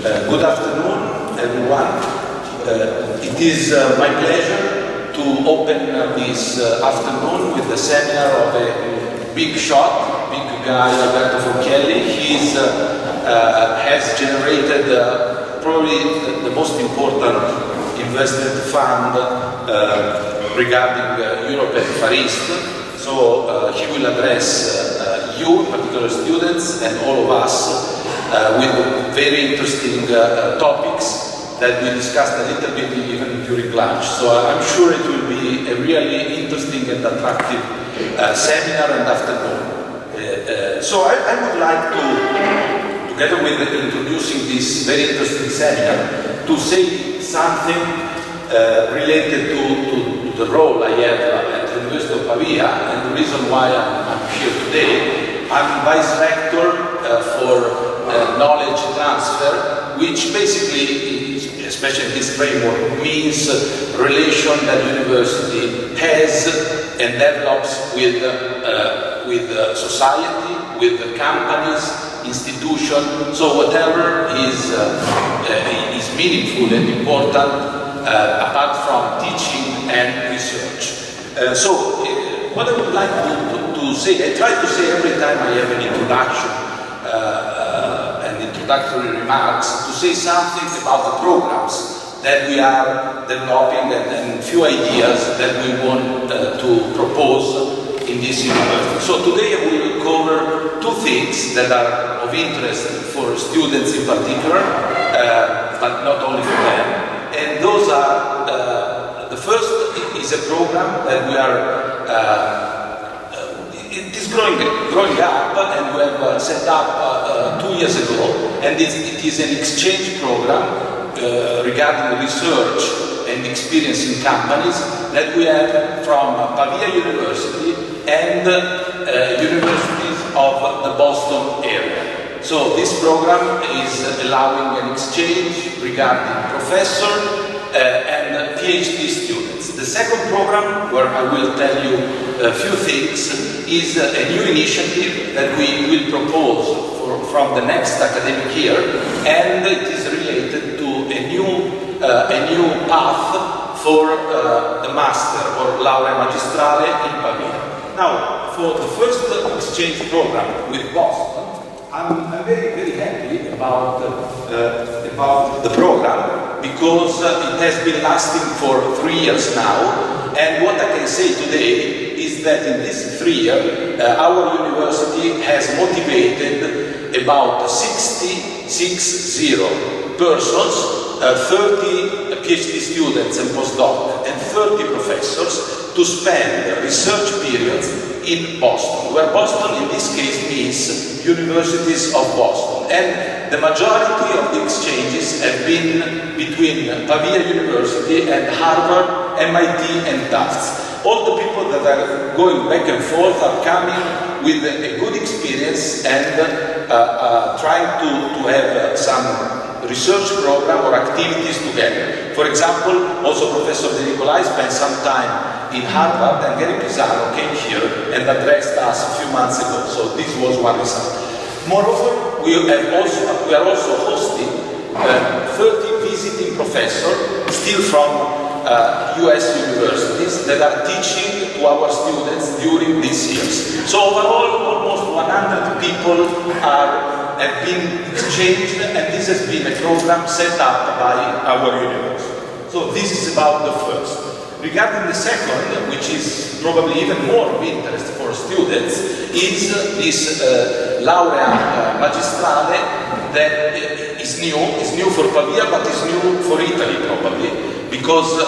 Good afternoon, everyone. It is my pleasure to open this afternoon with the seminar of a big shot, big guy, Alberto Forchielli. He has generated probably the most important investment fund regarding Europe and Far East. So he will address you, in particular students, and all of us with very interesting topics that we discussed a little bit even during lunch. So I'm sure it will be a really interesting and attractive seminar and afternoon. So I would like to, together with introducing this very interesting seminar, to say something related to the role I have at the University of Pavia and the reason why I'm here today. I'm Vice Rector for Knowledge Transfer, which basically, especially in this framework, means relation that university has and develops with society, with companies, institutions, so whatever is meaningful and important apart from teaching and research. So what I would like to say, I try to say every time I have an introduction and introductory remarks, to say something about the programs that we are developing and few ideas that we want to propose in this university. So today I will cover two things that are of interest for students in particular, but not only for them. And those are, the first is a program that we are, it is growing up, and we have set up 2 years ago, and it is an exchange program regarding research and experience in companies that we have from Pavia University and universities of the Boston area. So this program is allowing an exchange regarding professor and PhD students. The second program, where I will tell you a few things, is a new initiative that we will propose from the next academic year, and it is related to a new path for the master or laurea magistrale in Pavia. Now, for the first exchange program with Boston, I'm very, very happy about the program, because it has been lasting for 3 years now, and what I can say today is that in this 3 years, our university has motivated about 60 persons, 30 PhD students and postdoc, and 30 professors to spend research periods in Boston, where Boston in this case means universities of Boston. And the majority of the exchanges have been between Pavia University and Harvard, MIT and Tufts. All the people that are going back and forth are coming with a good experience and trying to have some research program or activities together. For example, also Professor De Nicolai spent some time in Harvard, and Gary Pisano came here and addressed us a few months ago. So this was one result. Moreover, we are also hosting 30 visiting professors, still from US universities, that are teaching to our students during these years. So overall, almost 100 people have been exchanged, and this has been a program set up by our university. So this is about the first. Regarding the second, which is probably even more of interest for students, is this laurea magistrale that is new for Pavia, but is new for Italy probably, because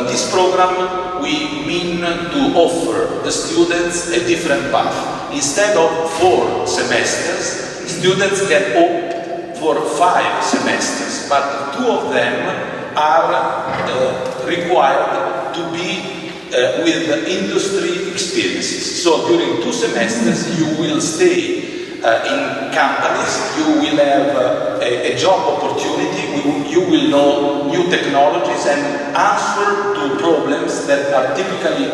in this program we mean to offer the students a different path. Instead of 4 semesters, students can opt for 5 semesters, but 2 of them are required to be with industry experiences. So during 2 semesters you will stay in companies, you will have a job opportunity, you will know new technologies and answer to problems that are typically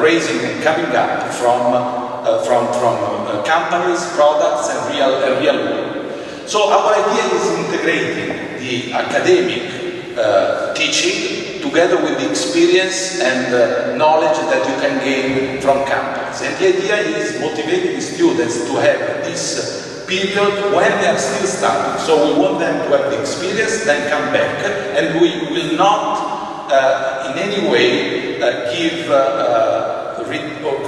raising and coming up from companies, products and real world. So our idea is integrating the academic teaching together with the experience and knowledge that you can gain from campus. And the idea is motivating the students to have this period when they are still studying. So we want them to have the experience, then come back, and we will not in any way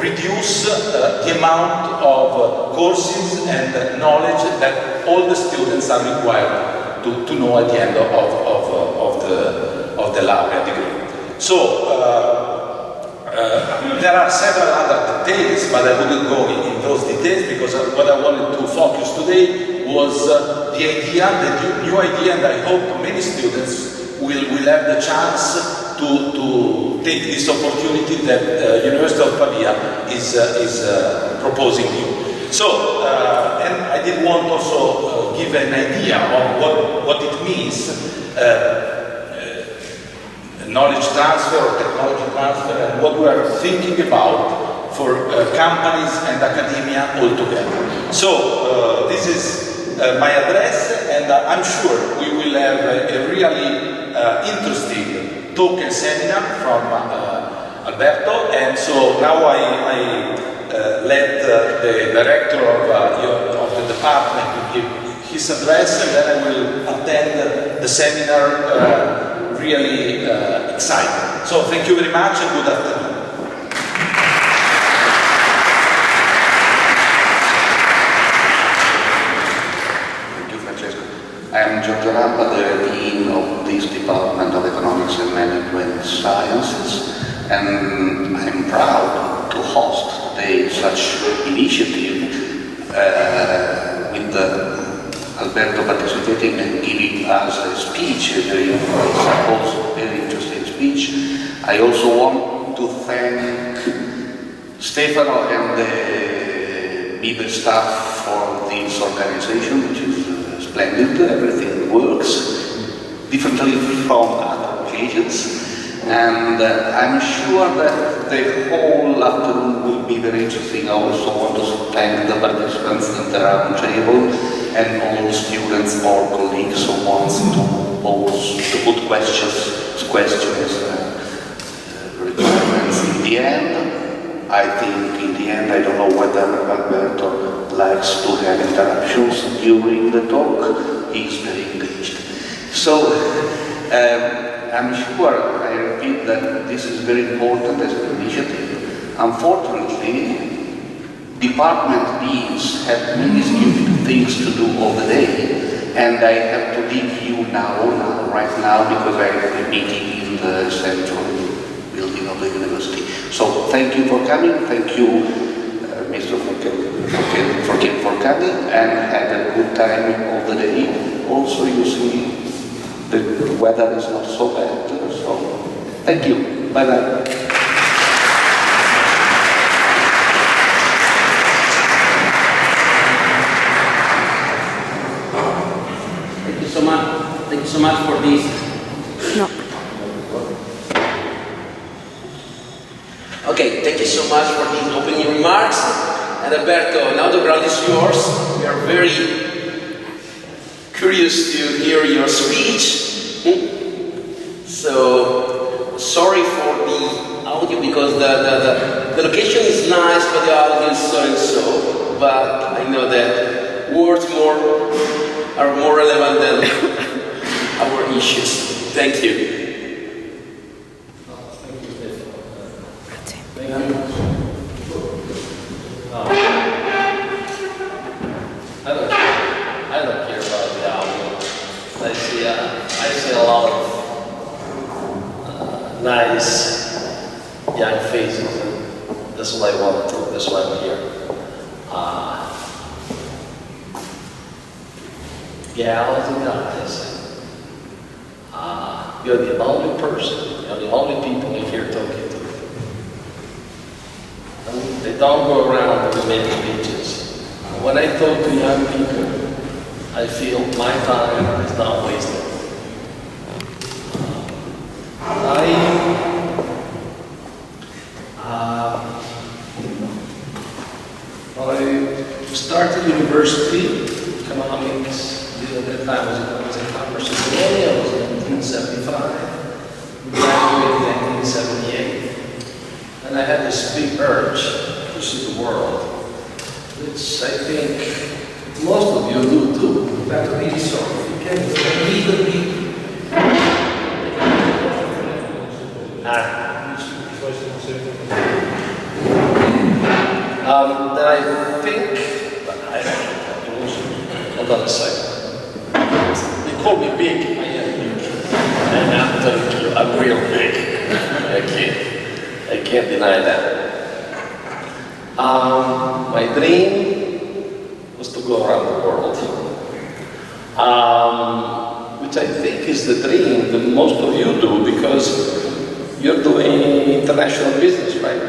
reduce the amount of courses and knowledge that all the students are required to know at the end of the laureate degree. So there are several other details, but I wouldn't go in those details because what I wanted to focus today was the idea, the new idea, and I hope many students will have the chance to take this opportunity that University of Pavia is proposing you. So, and I did want also give an idea of what it means, knowledge transfer or technology transfer, and what we are thinking about for companies and academia altogether. So, this is my address, and I'm sure we will have a really interesting talk and seminar from Alberto, and so now I let the director of the department to give his address, and then I will attend the seminar really excited. So thank you very much and good afternoon. I am Giorgio Rampa, the Dean of this Department of Economics and Management Sciences, and I'm proud to host today such initiative with Alberto participating and giving us a speech, a very interesting speech. I also want to thank Stefano and the Biber staff for this organization, which is splendid. Everything works differently from other occasions, and I'm sure that the whole afternoon will be very interesting. I also want to thank the participants at the round table and all the students or colleagues who want to put questions, requirements. In the end, I don't know whether Alberto likes to have interruptions during the talk. He's very engaged. So, I'm sure, I repeat, that this is very important as an initiative. Unfortunately, department deans have many stupid things to do all the day, and I have to leave you right now, because I have a meeting in the central building of the university. So, thank you for coming. Thank you, Mr. Forchielli for coming, and have a good time all the day. Also, you see, the weather is not so bad, so thank you. Bye-bye. Thank you so much. Thank you so much for this. No. Okay, thank you so much for these opening remarks. And Alberto, now the ground is yours. We are very curious to hear your speech. So, sorry for the audio, because the location is nice, but the audio is so and so. But I know that words are more relevant than our issues. Thank you. I don't care about the audio. I see a lot of nice young faces, and that's what I want to. That's why I'm here. Gals and guys, you're the only person, you're the only people in here talking to. They don't go around with many speeches. When I talk to young people, I feel my time is not wasted. I started university, economics, At that time, I was in Commerce in Bologna. I was in 1975. Graduated in 1978. And I had this big urge to see the world, which I think most of you do too. That's really so. You can read the people. Then I think, hold on a second. They call me big. I am big. And I'm telling you, I'm real big. I can't deny that. My dream was to go around the world. Which I think is the dream that most of you do because you're doing international business, right?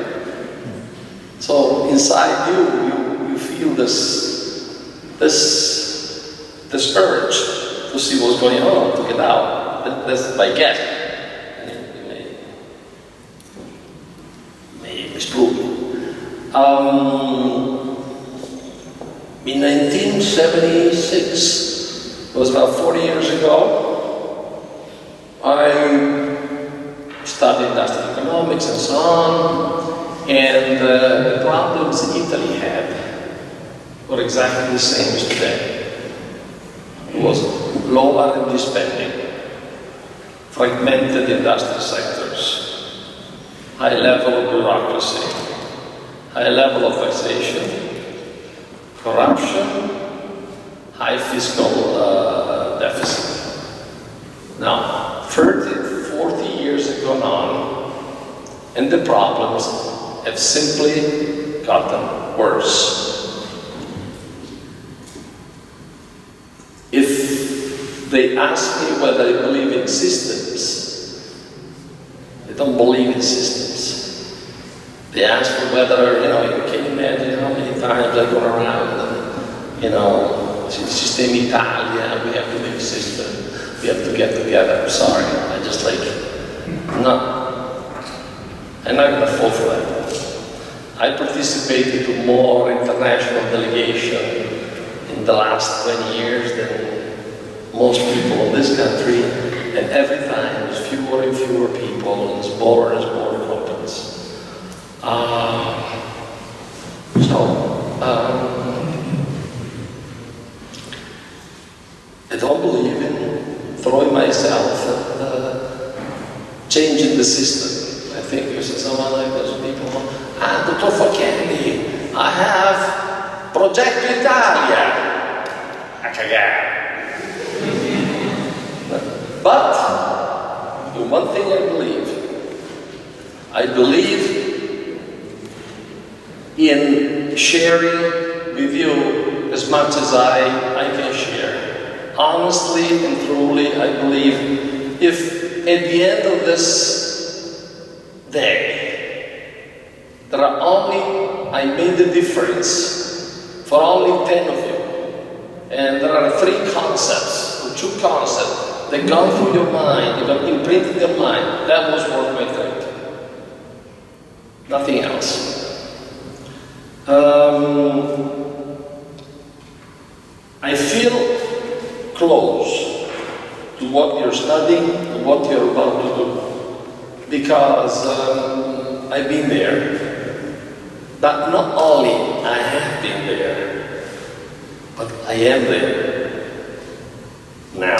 So inside you feel this urge to see what's going on, to get out. That's my guess. You may misprove me. In 1976, it was about 40 years ago, I studied industrial economics and so on, and the problems Italy had were exactly the same as today. It was low R&D spending, fragmented industrial sectors, high level of bureaucracy, high level of taxation, corruption, high fiscal deficit. Now, 30, 40 years have gone on, and the problems have simply gotten worse. If they ask me whether I believe in systems, I don't believe in systems. They ask me whether, you can imagine how many times I go around and, System Italia, we have to make a system, we have to get together. I'm sorry, I just no. I'm not going to fall for that. I participated in more international delegation in the last 20 years than most people in this country, and every time there's fewer and fewer people and smaller companies. I don't believe in throwing myself at changing the system. I think there's someone like those people, Dr. Forchielli, I have Progetto Italia. A cagare. But, in one thing I believe in sharing with you as much as I can share. Honestly and truly, I believe if at the end of this day, I made a difference for only 10 of you, and there are 3 concepts, or 2 concepts that gone through your mind, that have imprinted your mind, that was worth my trip. Nothing else. I feel close to what you're studying and what you're about to do, because I've been there. But not only I have been there, but I am there now.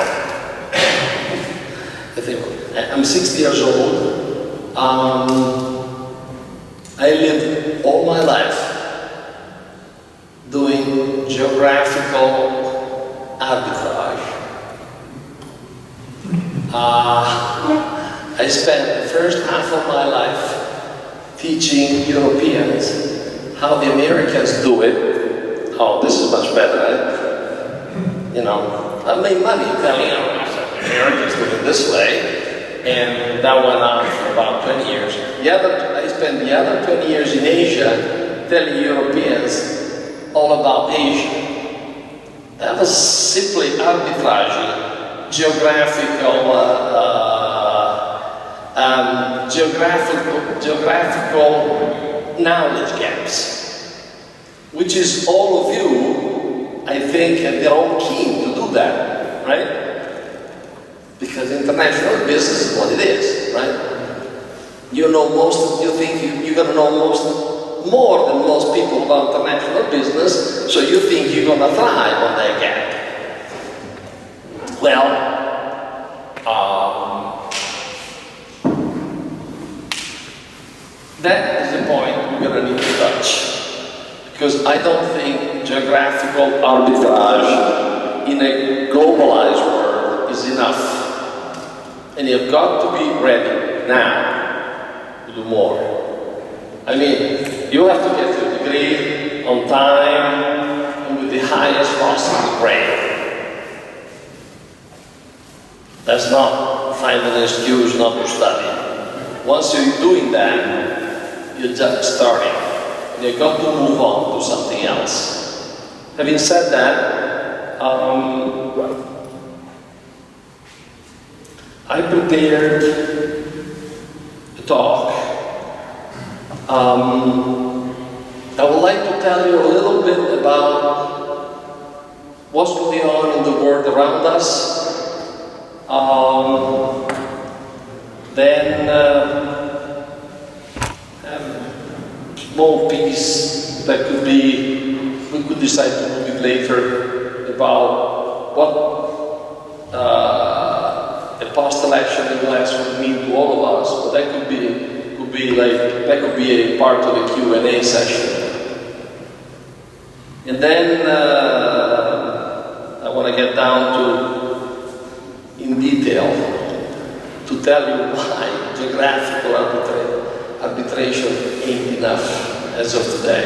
I'm 60 years old. I lived all my life doing geographical arbitrage. I spent the first half of my life teaching Europeans how the Americans do it. Oh, this is much better, right? I made money telling them Americans do it this way. And that went on for about 20 years. I spent the other 20 years in Asia telling Europeans all about Asia. That was simply arbitrage, geographical knowledge gaps, which is all of you, I think, and they're all keen to do that, right? Because international business is what it is, right? You think you're gonna know more than most people about international business, so you think you're gonna thrive on that gap. Well, that is the point we're gonna need to touch. Because I don't think geographical arbitrage in a globalized world is enough. And you've got to be ready now to do more. I mean, you have to get your degree on time and with the highest possible grade. That's not finding an excuse not to study. Once you're doing that, you're just starting. And you've got to move on to something else. Having said that, I prepared a talk. I would like to tell you a little bit about what's going on in the world around us. Then a small piece that could be, we could decide to move it later, about what a post-election in the US would mean to all of us. But that could be a part of the Q&A session. And then I want to get down to in detail to tell you why geographical arbitration ain't enough as of today.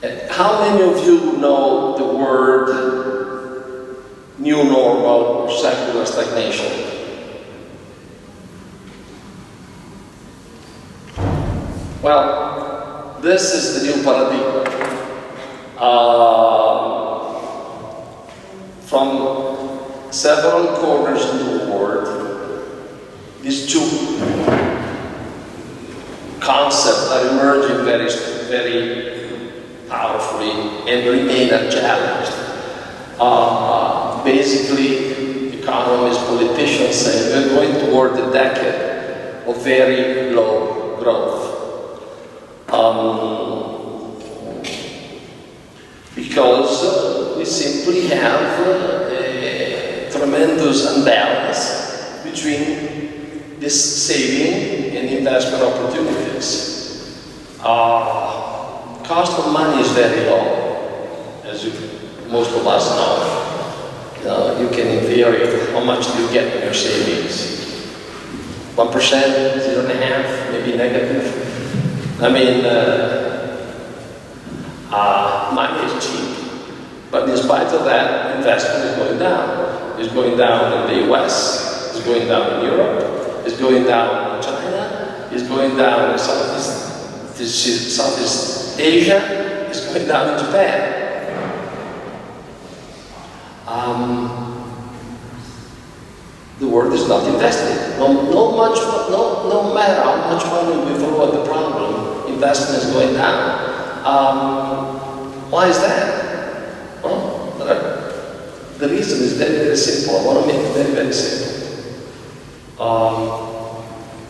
And how many of you know the word new normal or secular stagnation? Well, this is the new paradigm. From several corners in the world, these two concepts are emerging very, very powerfully and remain unchallenged. Basically, economists, politicians say we're going toward a decade of very low growth. Because we simply have a tremendous imbalance between this saving and investment opportunities. Cost of money is very low, as most of us know. You can, in theory, how much do you get in your savings? 1%, 0.5%, maybe negative. I mean, money is cheap, but in spite of that, investment is going down. It's going down in the US, it's going down in Europe, it's going down in China, it's going down in Southeast Asia, it's going down in Japan. The world is not investing. No matter how much money we throw at the problem, investment is going down. Why is that? Well, the reason is very, very simple. I want to make it very, very simple.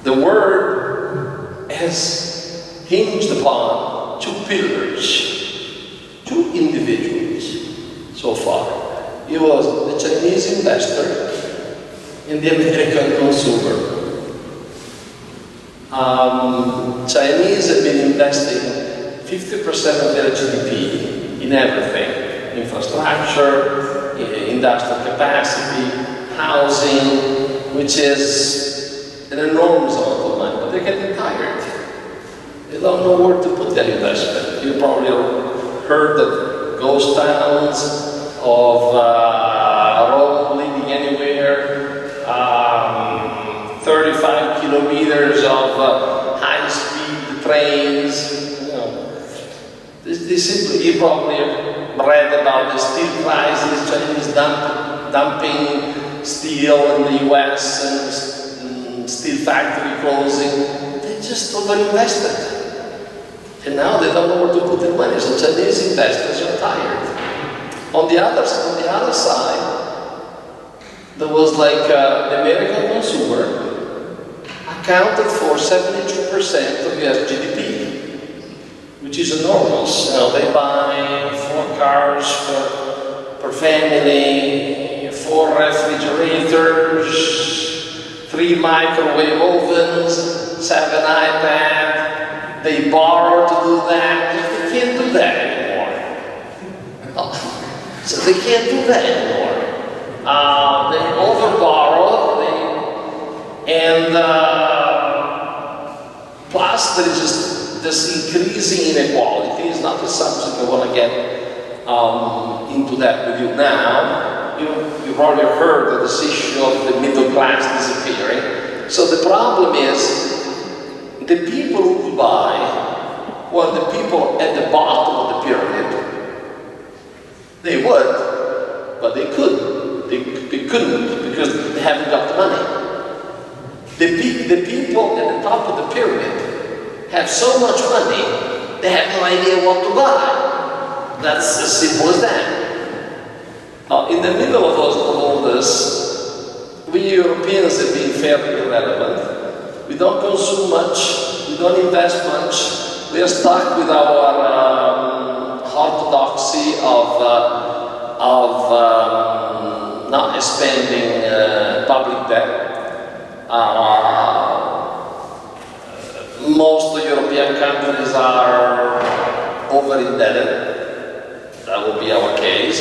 The world has hinged upon two pillars, two individuals so far. It was the Chinese investor and the American consumer. Chinese have been investing 50% of their GDP in everything: infrastructure, industrial capacity, housing, which is an enormous amount of money, but they're getting tired. They don't know where to put their investment. You probably heard of ghost towns, of road leading anywhere, 35 kilometers of high-speed trains. They simply, you probably read about the steel crisis, Chinese dumping steel in the US and steel factory closing. They just overinvested. And now they don't know where to put their money, so Chinese investors are tired. On the other side, there was like the American consumer accounted for 72% of US GDP, which is enormous. You know, they buy 4 cars per family, 4 refrigerators, 3 microwave ovens, 7 iPads. They borrow to do that. They can't do that anymore. So they can't do that anymore. They overborrow, plus there is just this increasing inequality. It's not a subject I want to get into that with you now. You've probably heard of this issue of the middle class disappearing. So the problem is, the people who could buy were the people at the bottom of the pyramid. They would, but they couldn't. They couldn't because they haven't got the money. The people at the top of the pyramid have so much money, they have no idea what to buy. That's as simple as that. In the middle of all this, we Europeans have been fairly irrelevant. We don't consume much, we don't invest much. We are stuck with our orthodoxy of not spending public debt. Most European countries are over-indebted. That will be our case.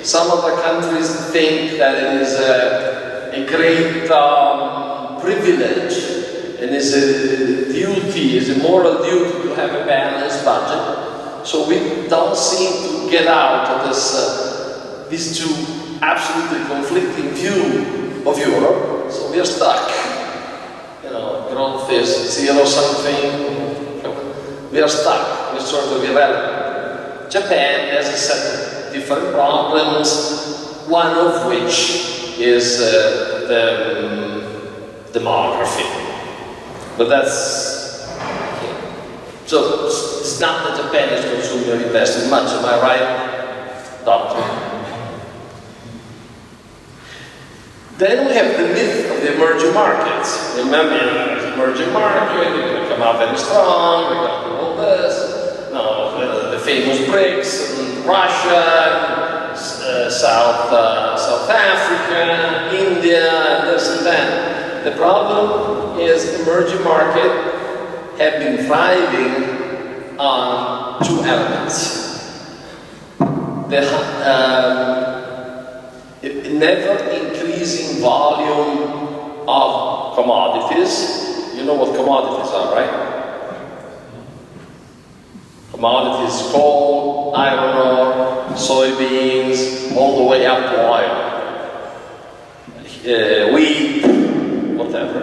Some other countries think that it is a great privilege and is a duty, is a moral duty to have a balanced budget. So we don't seem to get out of these two absolutely conflicting views of Europe. So we are stuck. You know, growth is 0 something. We are stuck. We're sort of irrelevant. Japan has a set of different problems, one of which is the demography. But that's, so it's not that Japan is consuming or investing much, am I right, Doctor? Then we have the myth of the emerging markets. Remember, emerging market, we're going to come out very strong, we're going to do all this. No, the famous BRICS, Russia, South Africa, India, and this and that. The problem is emerging markets have been thriving on 2 elements. The never increasing volume of commodities. You know what commodities are, right? Commodities: coal, iron ore, soybeans, all the way up to oil. Wheat, whatever.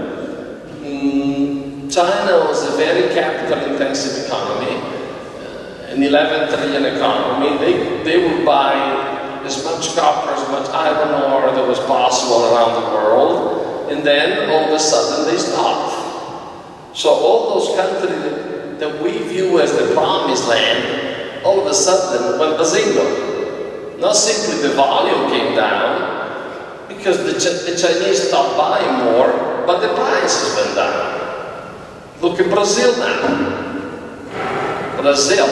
China was a very capital-intensive economy, an 11 trillion economy. They would buy as much copper, as much iron ore that was possible around the world, and then all of a sudden they stopped. So all those countries that we view as the promised land, all of a sudden went bazinga. Not simply the volume came down, because the Chinese stopped buying more, but the prices went down. Look at Brazil now. Brazil,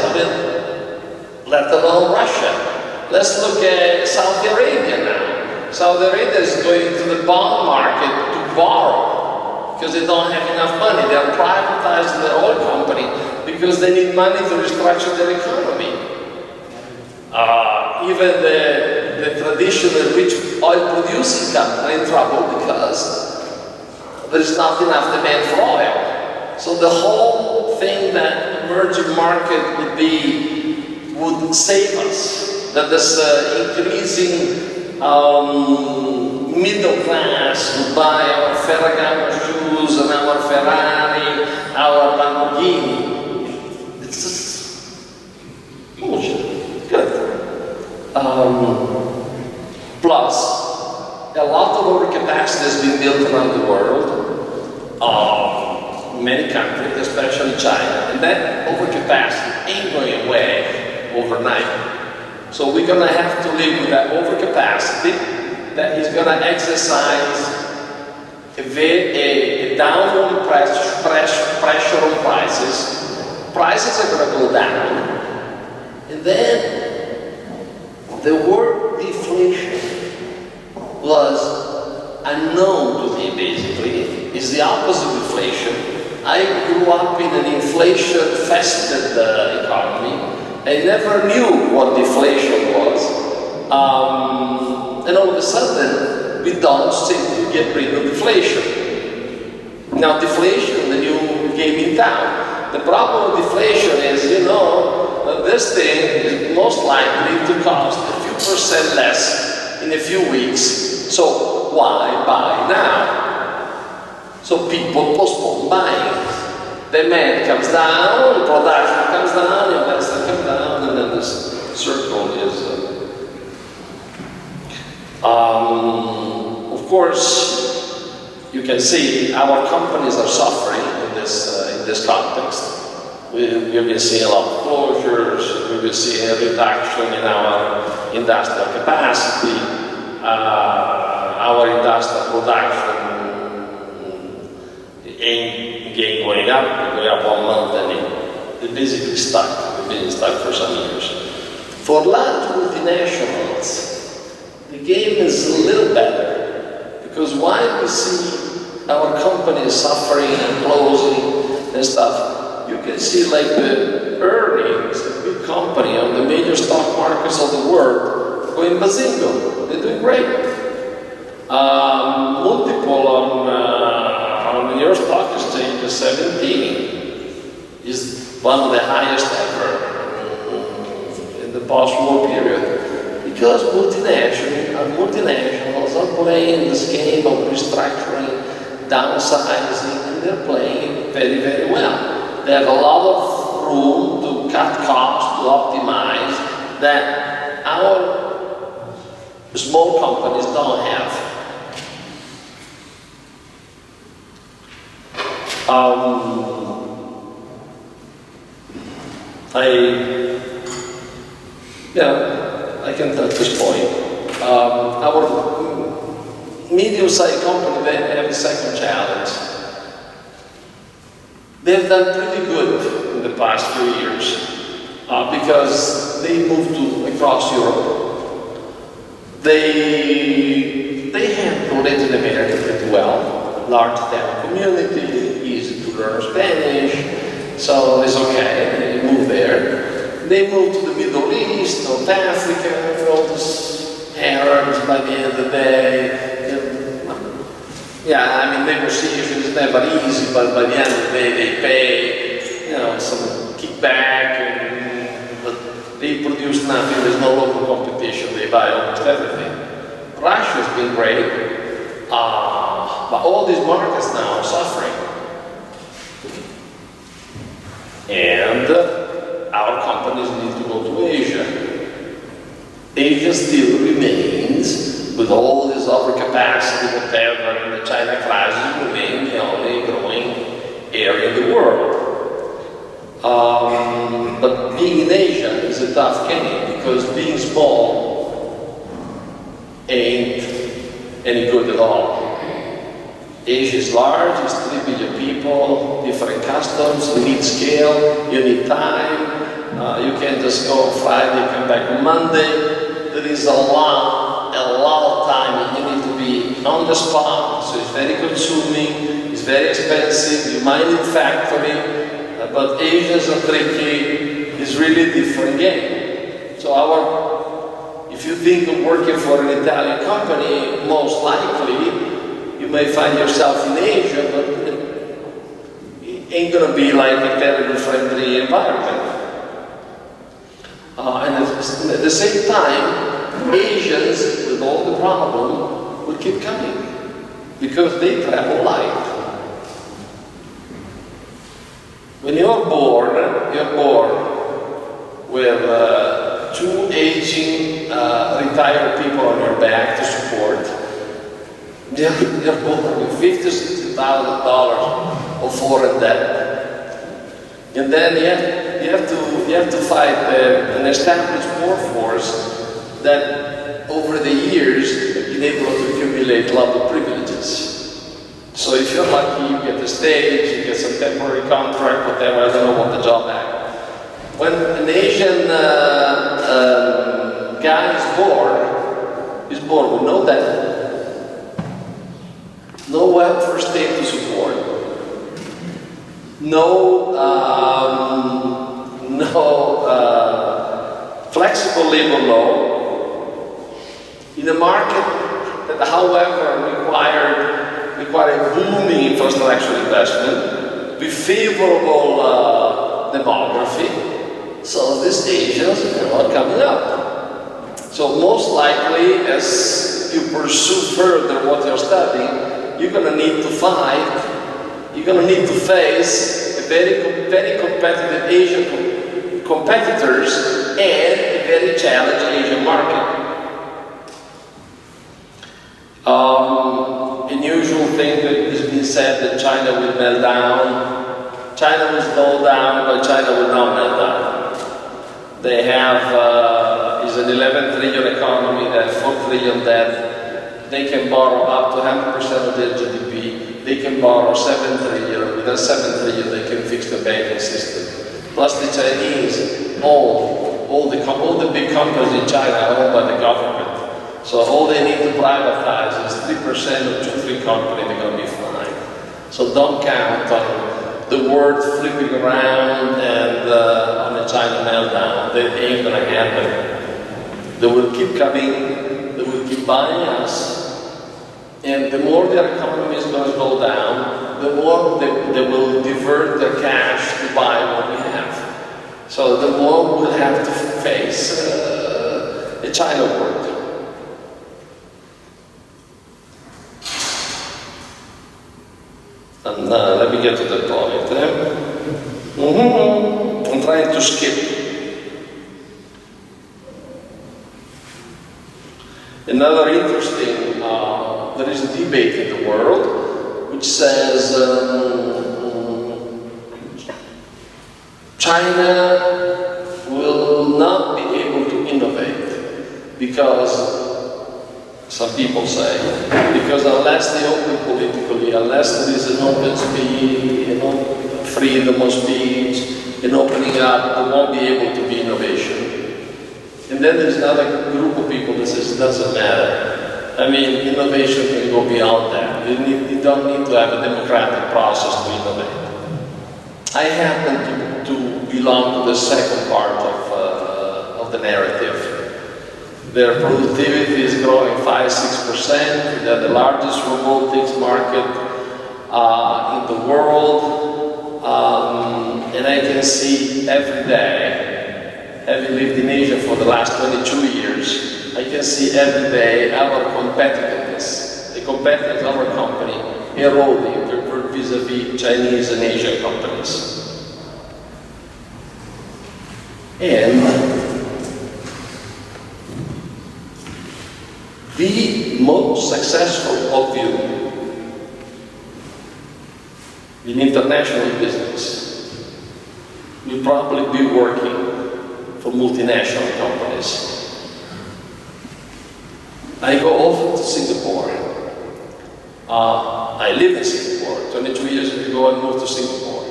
let alone Russia. Let's look at Saudi Arabia now. Saudi Arabia is going to the bond market to borrow because they don't have enough money. They are privatizing their oil company because they need money to restructure their economy. Even the traditional rich oil-producing countries are in trouble because there is not enough demand for oil. So the whole thing that emerging market would save us, that this increasing middle class would buy our Ferragamo shoes and our Ferrari, our Lamborghini. It's just bullshit. Good. Plus, a lot of overcapacity has been built around the world. many countries, especially China, and that overcapacity ain't going away overnight. So we're going to have to live with that overcapacity that is going to exercise a downward pressure on prices. Prices are going to go down. And then the word deflation was unknown to me, basically. It's the opposite of inflation. I grew up in an inflation-infested economy. I never knew what deflation was. And all of a sudden, we don't seem to get rid of deflation. Now, deflation is the new game in town. The problem with deflation is, that this thing is most likely to cost a few percent less in a few weeks. So why buy now? So people postpone buying. Demand comes down, production comes down, investment comes down, and then this circle is... Of course, you can see our companies are suffering in this context. We've been seeing a lot of closures, we've been seeing a reduction in our industrial capacity, our industrial production ain't going up 1 month, and it's basically stuck. We've been stuck for some years. For large multinationals, the game is a little better, because while we see our companies suffering and closing and stuff, you can see like the earnings of a big company on the major stock markets of the world going bazingo. They're doing great. Multiple on the New York Stock Exchange is 17, is one of the highest ever in the post-war period. Because multinationals are playing this game of restructuring, downsizing, and they're playing very, very well. They have a lot of room to cut costs, to optimize, that our small companies don't have. I can touch this point. Our medium-sized company, they have the second challenge. They've done pretty good in the past few years because they moved across Europe. They handle Latin America pretty well. Large Italian community, easy to learn Spanish, so it's okay. They moved there. They moved to the Middle East, North Africa, all these Arabs by the end of the day. Negotiation is never easy, but by the end of the day they pay, some kickback, but they produce nothing. There's no local competition. They buy almost everything. Russia's been great, but all these markets now are suffering. And our companies need to go to Asia. Asia still remains, with all this overcapacity, whatever, and the China crisis, remains the only growing area in the world. But being in Asia is a tough game, because being small ain't any good at all. Asia is large, it's 3 billion people, different customs, you need scale, you need time. You can't just go on Friday, come back on Monday. There is a lot of time, and you need to be on the spot, so it's very consuming, it's very expensive, you might need factory, but Asia is a tricky, it's really a different game. So if you think of working for an Italian company, most likely, you may find yourself in Asia, but it ain't going to be like a terribly friendly environment. And at the same time, Asians, with all the problem, will keep coming, because they travel light. When you're born with 2 aging retired people on your back to support. You're born with $50,000, $60,000 of foreign debt. And then you have to fight an established workforce that over the years have been able to accumulate a lot of privileges. So if you're lucky, you get a stage, you get some temporary contract, whatever, I don't know what the job act. When an Asian guy is born with no debt, no welfare state to support, no flexible labor law, in a market that, however, required booming infrastructure investment, with favorable demography. So these Asians are coming up. So most likely, as you pursue further what you're studying, you're going to need to fight, you're going to need to face a very competitive Asian competitors and a very challenging Asian market. Unusual thing that has been said that China will melt down. China will slow down, but China will not melt down. They have, is an 11 trillion economy, they have 4 trillion debt. They can borrow up to 100% of their GDP. They can borrow 7 trillion. With that 7 trillion, they can fix the banking system. Plus the Chinese, all the big companies in China are owned by the government. So all they need to privatize is 3% of 2-3 companies, they're going to be fine. So don't count on the world flipping around and on a China meltdown. That ain't going to happen. They will keep coming, they will keep buying us, and the more their economy is going to go down, the more they will divert their cash to buy what we have. So the more we'll have to face a China world. And let me get to the point. I'm trying to skip. Another interesting, there is a debate in the world which says China will not be able to innovate because some people say, because unless they open politically, unless there is an open speech, freedom of speech, and opening up, there won't be able to be innovation. And then there's another group of people that says it doesn't matter. I mean, innovation can go beyond that. You don't need to have a democratic process to innovate. I happen to belong to the second part of the narrative. Their productivity is growing 5-6%. They're the largest robotics market in the world. And I can see every day, having lived in Asia for the last 22 years, I can see every day our competitiveness, the competitiveness of our company, eroding vis-a-vis Chinese and Asian companies. And the most successful of you in international business will probably be working for multinational companies. I go often to Singapore. I live in Singapore. 22 years ago I moved to Singapore.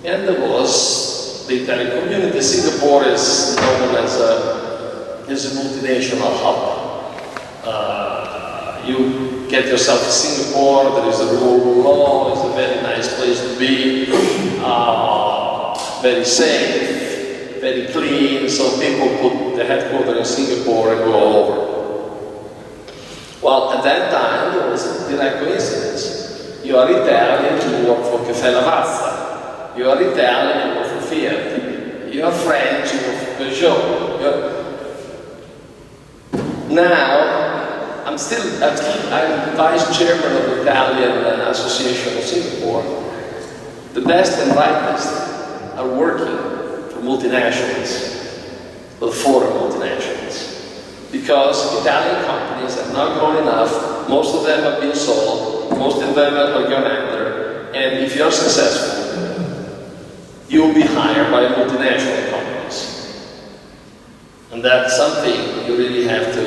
And there was the Italian community. Singapore is known as a multinational hub. You get yourself to Singapore, there is a rule of law, it's a very nice place to be, very safe, very clean, so people put the headquarters in Singapore and go over. Well, at that time, there was a direct coincidence. You are Italian, you work for Caffè Lavazza. You are Italian, you work for Fiat. You are French, you work for Peugeot. Now, I'm vice chairman of the Italian Association of Singapore. The best and brightest are working for multinationals, for foreign multinationals. Because Italian companies have not grown enough, most of them have been sold, most of them are going under, And if you're successful, you will be hired by multinational companies. And that's something you really have to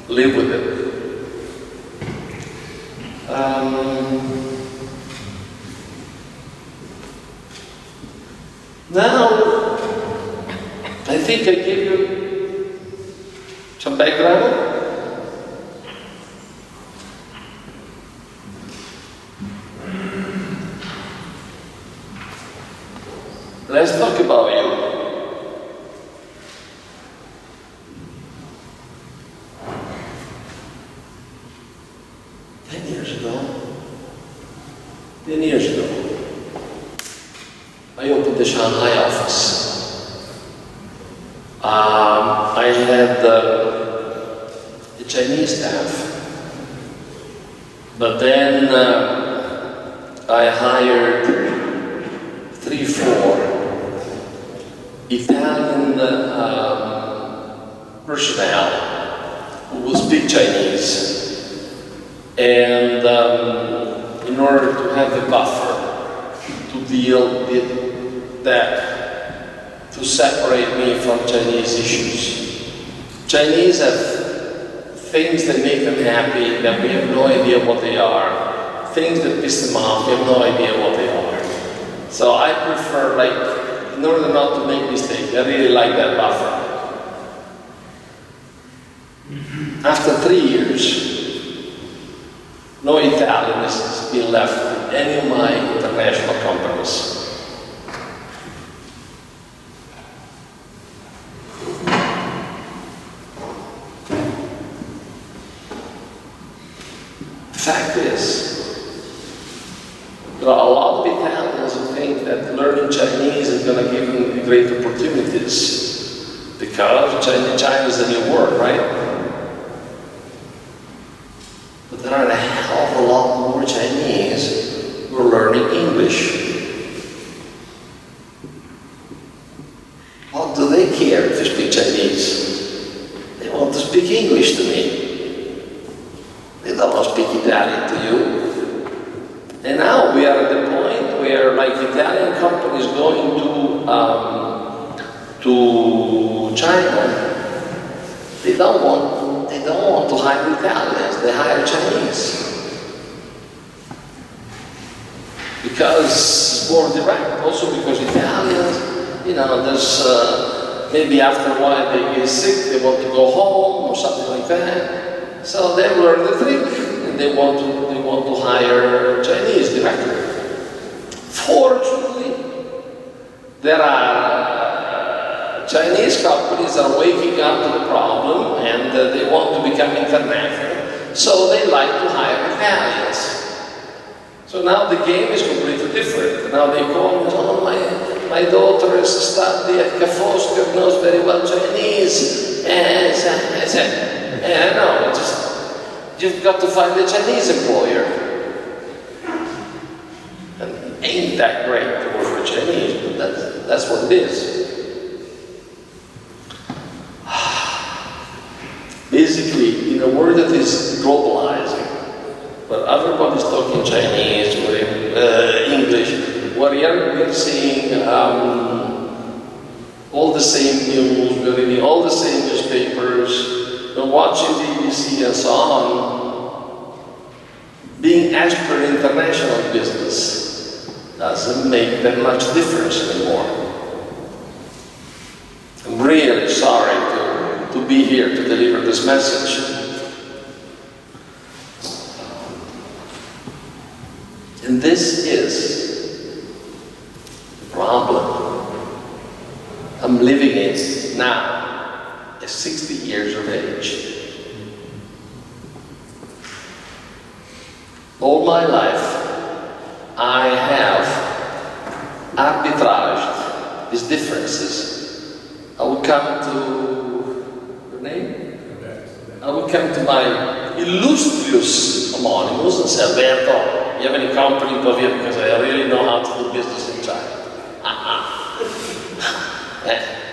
live with it. Now, I think I gave you some background. Let's talk about you. Ten years ago, I opened the Shanghai office. I had a Chinese staff, but then I hired 3-4 Italian personnel who will speak Chinese, and in order to have a buffer to deal with that, to separate me from Chinese issues. Chinese have things that make them happy that we have no idea what they are, things that piss them off, we have no idea what they are. So I prefer, like, in order not to make mistakes, I really like that buffer. After 3 years, no Italian has been left in any of my international companies. The fact is, there are a lot of Italians who think that learning Chinese is going to give them great opportunities because China is a new word, right? But there are a hell of a lot more Chinese who are learning English. What do they care if you speak Chinese? They want to speak English to me. They don't want to speak Italian to you. And now we are at the point where, like, Italian companies going to China, they don't want to hire Italians, they hire Chinese. Because it's more direct, also because Italians, you know, there's maybe after a while they get sick, they want to go home or something like that. So they learn the trick and they want to hire Chinese directly. Fortunately, there are Chinese companies that are waking up to the problem and they want to become international, so they like to hire Italians. So now the game is completely different. Now they call me, oh, my daughter is studying at Ca' Foscari, knows very well Chinese. No, you've got to find a Chinese employer. And ain't that great to work for Chinese, but that's what it is. Basically, in a world that is globalizing, but everybody's talking Chinese or English, we are seeing all the same news, we're reading all the same newspapers, we're watching BBC and so on. Being expert in international business doesn't make that much difference anymore. I'm really sorry to be here to deliver this message. And this is the problem I'm living in now at 60 years of age. All my life I have arbitraged these differences. I would come to your name? I would come to my illustrious homonymus and say, Alberto, you have any company in Pavia because I really know how to do business in China.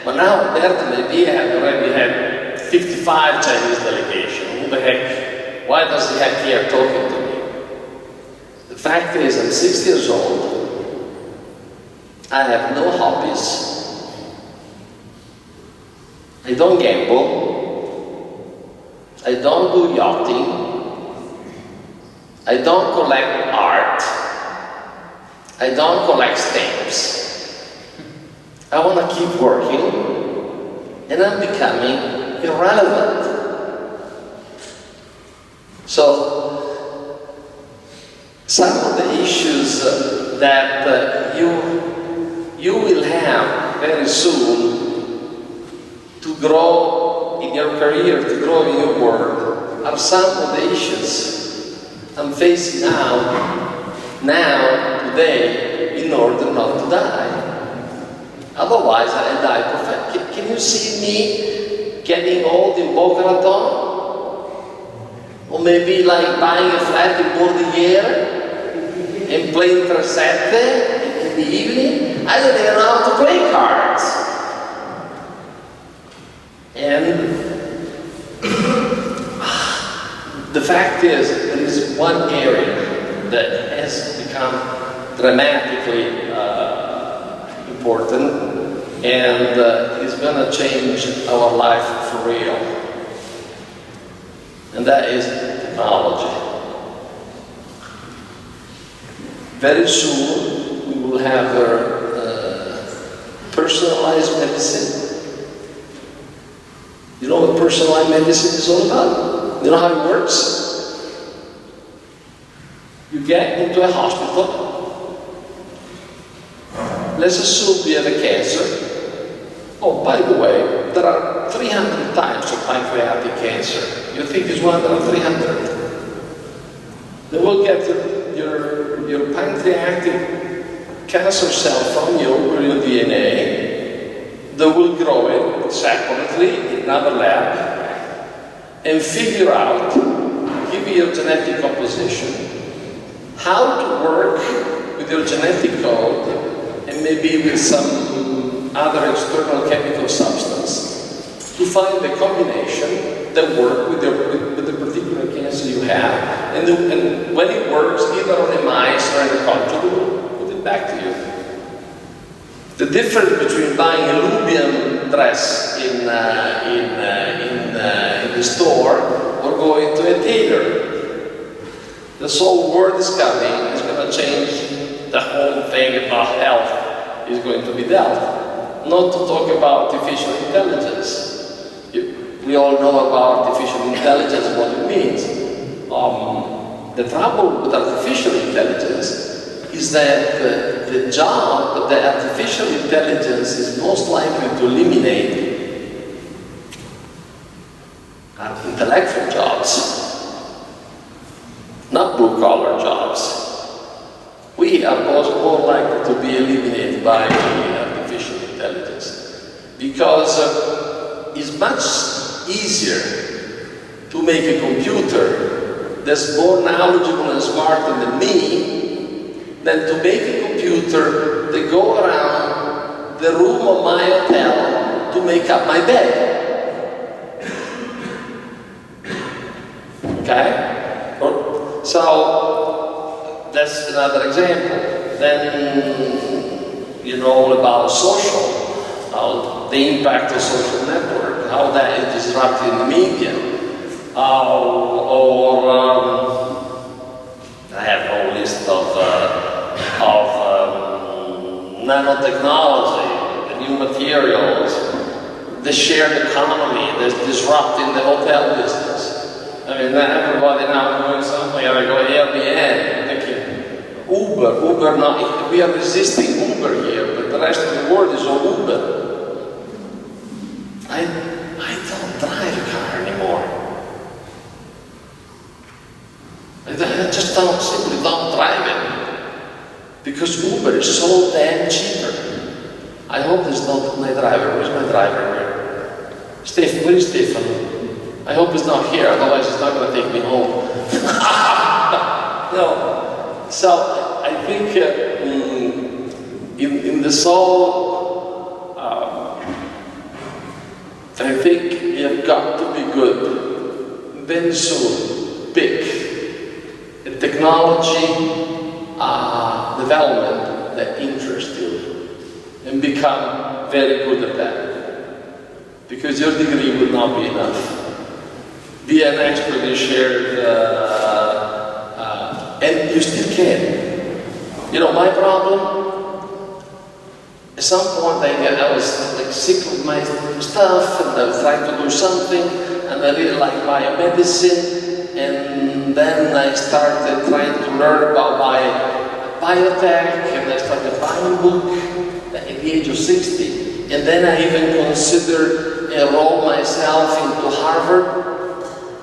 But now Alberto maybe I already had 55 Chinese delegations. Who the heck why does he have here talking to me? The fact is, I'm 60 years old. I have no hobbies. I don't gamble. I don't do yachting. I don't collect art. I don't collect stamps. I want to keep working, and I'm becoming irrelevant. So, some of the issues that you will have very soon to grow in your career, to grow in your work, are some of the issues I'm facing now, today, in order not to die. Otherwise, I die perfect. Can you see me getting old in Boca Raton? Or maybe like buying a flat in Bordighera and playing Trasette in the evening? I don't even know how to play cards. And the fact is, there is one area that has become dramatically important, and is going to change our life for real. And that is technology. Very soon we will have personalized medicine. You know what personalized medicine is all about? You know how it works? You get into a hospital. Let's assume you have a cancer. Oh, by the way, there are 300 types of pancreatic cancer. You think it's one? There are 300. They will get your pancreatic cancer cell from you or your DNA. They will grow it separately in another lab and figure out, give you your genetic composition, how to work with your genetic code and maybe with some other external chemical substance to find the combination that works with the particular cancer you have. And when it works, either on the mice or in the culture, we'll put it back to you. The difference between buying a Lubian dress in the store or going to a tailor, this whole world is coming, is going to change the whole thing about health is going to be dealt. Not to talk about artificial intelligence. We all know about artificial intelligence, what it means. The trouble with artificial intelligence is that the job of the artificial intelligence is most likely to eliminate intellectual jobs, not blue-collar jobs. We are more likely to be eliminated by artificial intelligence because it's much easier to make a computer that's more knowledgeable and smarter than me than to make a computer that go around the room of my hotel to make up my bed. Okay? So, that's another example. Then, you know all about social, the impact of social network, how that is disrupting the media, I have a whole list of nanotechnology, the new materials, the shared economy that's disrupting the hotel business. I mean, everybody now going somewhere, I go Airbnb, thinking Uber now, we are resisting Uber here, but the rest of the world is all Uber. I don't drive a car anymore. I just simply don't drive it. Because Uber is so damn cheaper. I hope there's not my driver. Where's my driver here? Stephen, where is Stephen? I hope he's not here, otherwise he's not going to take me home. No. So, I think in the soul, I think you've got to be good very soon pick a technology development that interests you and become very good at that. Because your degree would not be enough. Be an expert in shared, and you still can. You know, my problem, at some point I was like sick of my stuff and I was trying to do something and I really like biomedicine, and then I started trying to learn about biotech, and I started buying a book at the age of 60, and then I even considered enroll myself into Harvard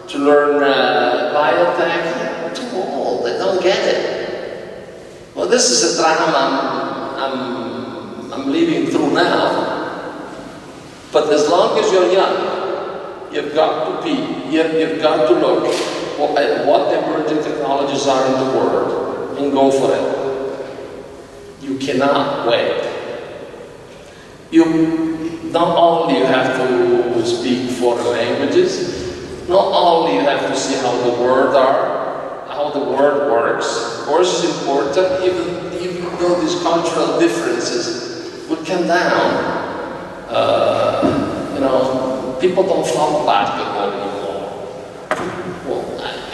to learn biotech. I'm too old, I don't get it. Well, this is a drama I'm living through now. But as long as you're young, you've got to look at what emerging technologies are in the world and go for it. You cannot wait. Not only you have to speak foreign languages, not only you have to see how the world works. Of course, it's important, even though these cultural differences would come down. You know, people don't follow basketball anymore. Well,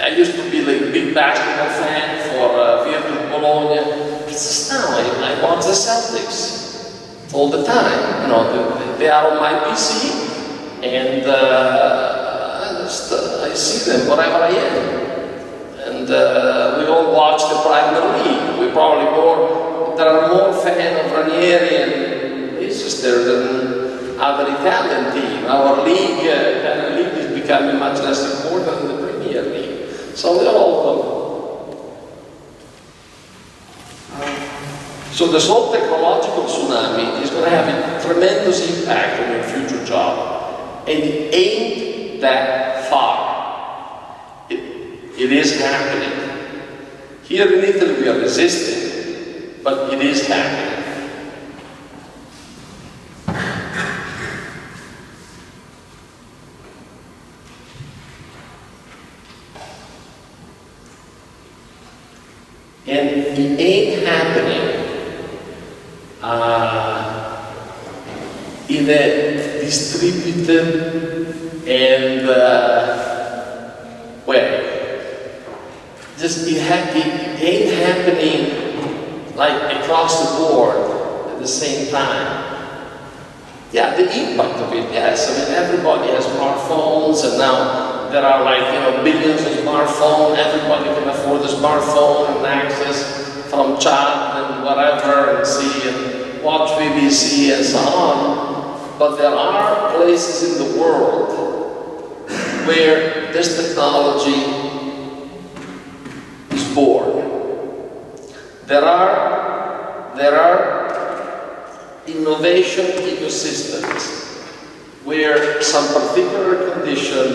I used to be like a big basketball fan for Virtus Bologna. It's now I watch the Celtics all the time. You know, they are on my PC, and I see them wherever I am. And we all watch the Premier League. There are more fans of Ranieri and Leicester than other Italian teams. Our league, Italian league, is becoming much less important than the Premier League. So we're all So this whole technological tsunami is going to have a tremendous impact on your future job. And it ain't that far. It is happening. Here in Italy we are resisting, but it is happening. And it ain't happening in a distributed and way. Just it ain't happening like across the board at the same time. Yeah, the impact of it, yes. I mean, everybody has smartphones, and now there are billions of smartphones. Everybody can afford a smartphone and access from chat and whatever, and see and watch BBC and so on. But there are places in the world where this technology born. There are innovation ecosystems where some particular condition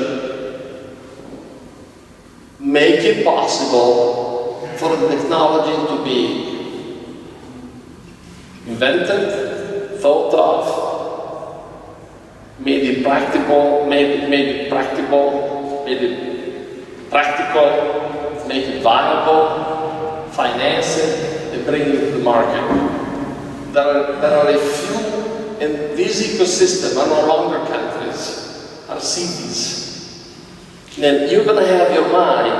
make it possible for the technology to be invented, thought of, made it practical, make it viable, finance it, and bring it to the market. There are a few, and these ecosystems are no longer countries, are cities. And you're going to have your mind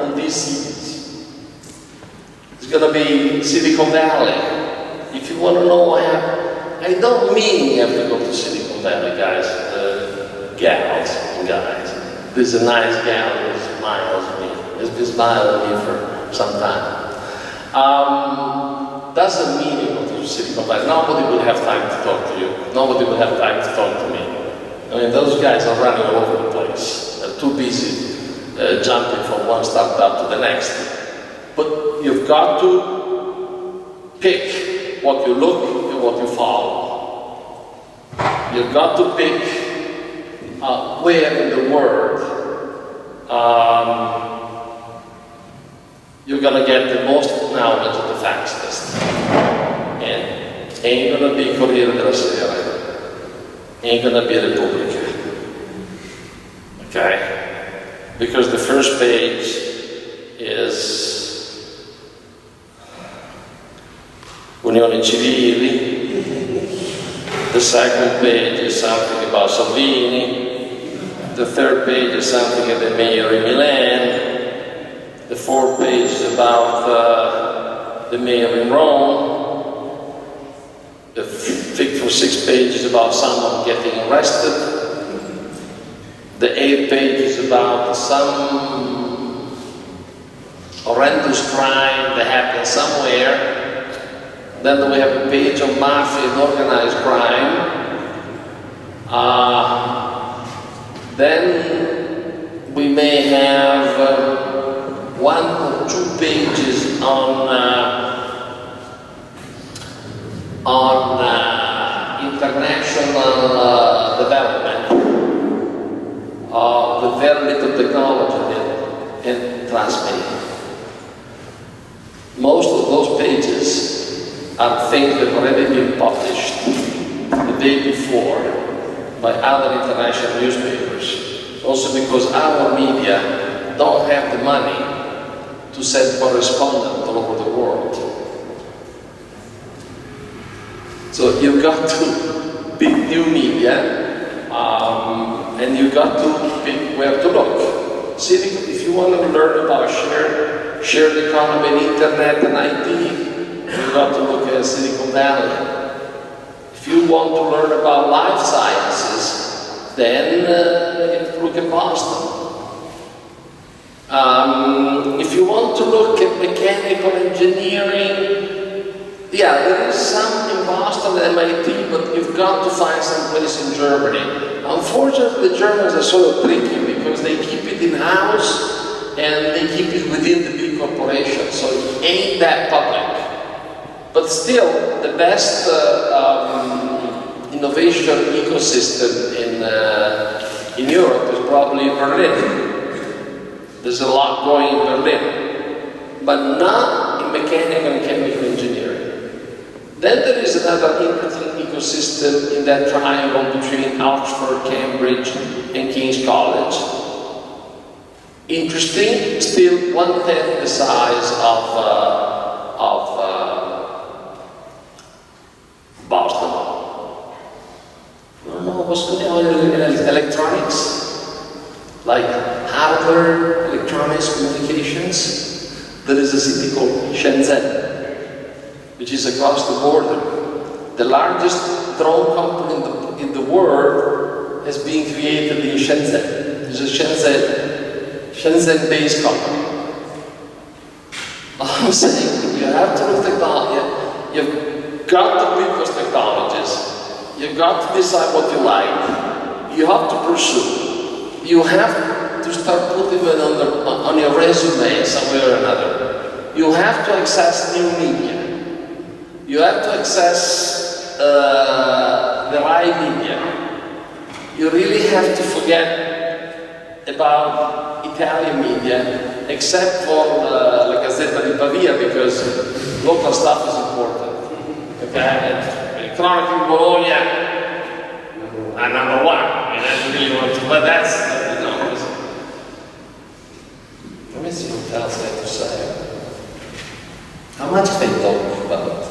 on these cities. It's going to be Silicon Valley. If you want to know what happened, I don't mean you have to go to Silicon Valley, guys, gals and guys. There's a nice gal who smiles at me. Has been smiling at me for some time. Doesn't mean you go to Silicon Valley. Nobody will have time to talk to you. Nobody will have time to talk to me. I mean, those guys are running all over the place. They're too busy jumping from one startup to the next. But you've got to pick what you look and what you follow. You've got to pick where in the world you're going to get the most knowledge the fastest. And ain't going to be Corriere della Sera. Ain't going to be Repubblica. Okay? Because the first page unioni civili. The second page is something about Salvini. The third page is something about the mayor in Milan. The fourth page is about the mayor in Rome. The fifth or sixth page is about someone getting arrested. The eighth page is about some horrendous crime that happened somewhere. Then we have a page on mafia and organized crime. Then we may have 1 or 2 pages on international development with very little technology and transmitting. Most of those pages are things that have already been published the day before by other international newspapers. Also because our media don't have the money to send correspondents all over the world. So you've got to pick new media, and you've got to pick where to look. If you want to learn about shared economy and internet and IT, you've got to look at Silicon Valley. If you want to learn about life sciences, then you have to look at Boston. If you want to look at mechanical engineering, yeah, there is some in Boston and MIT, but you've got to find some place in Germany. Unfortunately, the Germans are sort of tricky because they keep it in-house and they keep it within the big corporation, so it ain't that public. But still, the best innovation ecosystem in Europe is probably Berlin. There's a lot going in Berlin, but not in mechanical and chemical engineering. Then there is another interesting ecosystem in that triangle between Oxford, Cambridge, and King's College. Interesting, still 1/10 the size of Boston. I don't know what's going on in electronics, like hardware, electronics, communications. There is a city called Shenzhen, which is across the border. The largest drone company in the world has been created in Shenzhen. It's a Shenzhen-based company. I'm saying you have to look at technology. You've got to pick those technologies. You've got to decide what you like. You have to pursue. You have to start putting it on your resume somewhere or another. You have to access new media. You have to access the right media. You really have to forget about Italian media, except for La Gazzetta di Pavia, because local stuff is important. Okay, Chronicle of Bologna are number 1. I mean, that's really want to, but that's, you know. Let me see what else I have to say. How much they talk about?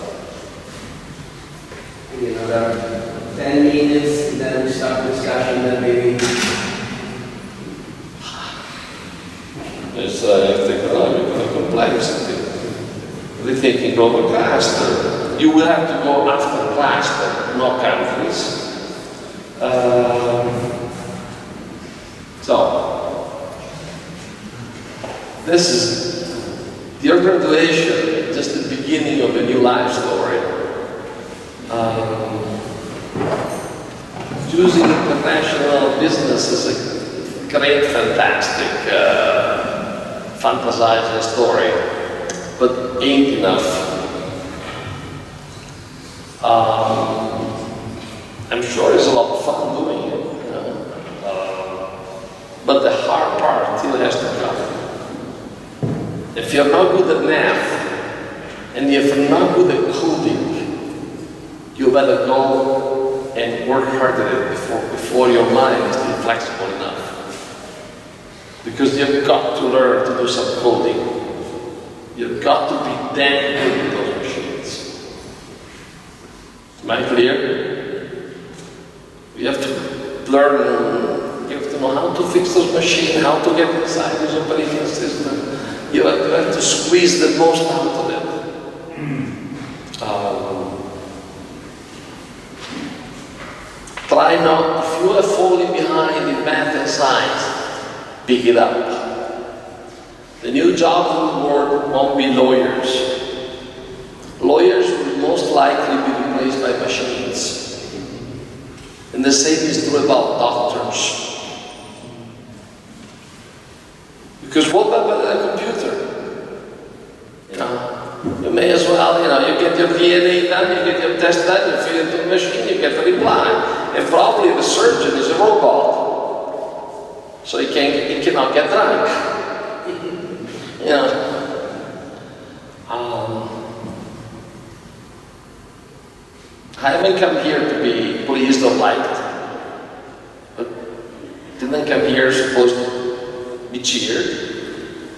Maybe another 10 minutes, and then we start discussion, then maybe. It's technological complexity. Rethinking global cluster. You will have to go after cluster, not countries. So, this is your graduation, just the beginning of a new life story. Choosing international business is a great, fantastic, fantasizing story, but ain't enough. I'm sure it's a lot of fun doing it, you know? But the hard part still has to come. If you're not good at math, and if you're not good at coding, you better go and work hard at it before your mind is flexible enough. Because you've got to learn to do some coding. You've got to be damn good with those machines. Am I clear? You have to learn, you have to know how to fix this machine, how to get inside this operating system. You have to squeeze the most out of it. Try not, if you are falling behind in math and science, pick it up. The new jobs in the world won't be lawyers. Lawyers will most likely be replaced by machines. And the same is true about doctors. Because what about a computer? You may as well, you get your DNA done, you get your test done, you feed it to the machine, you get the reply. And probably the surgeon is a robot. So he cannot get drunk. I haven't come here to be pleased or liked. But didn't come here supposed to be cheered.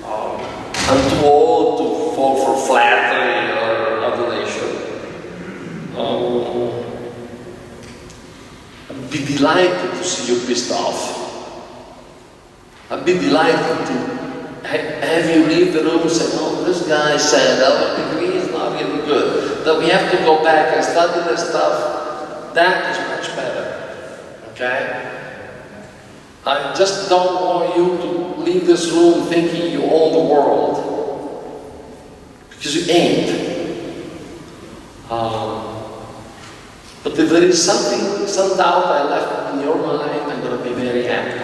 I'm too old to fall for flattery or adulation. I'd be delighted to see you pissed off. I'd be delighted to have you leave the room and say, oh, this guy said our degree is not really good, that we have to go back and study this stuff. That is much better, okay? I just don't want you to leave this room thinking you own the world, because you ain't. But if there is some doubt I left in your mind, I'm going to be very happy.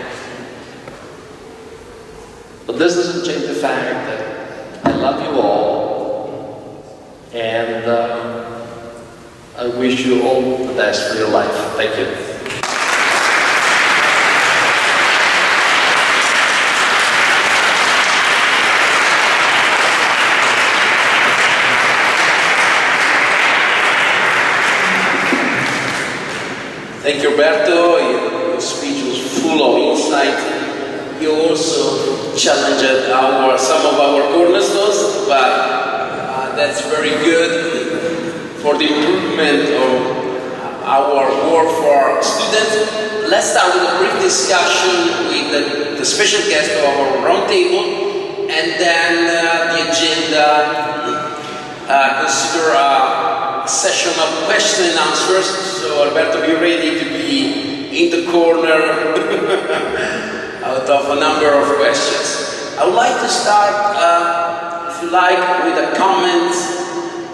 But this doesn't change the fact that I love you all, and I wish you all the best for your life. Thank you. Thank you, Alberto. Your speech was full of insight. You also challenged some of our cornerstones, but that's very good for the improvement of our work for students. Let's start with a brief discussion with the special guest of our roundtable, and then the agenda. Consider a session of question and answers. So Alberto, be ready to be in the corner out of a number of questions. I would like to start, if you like, with a comment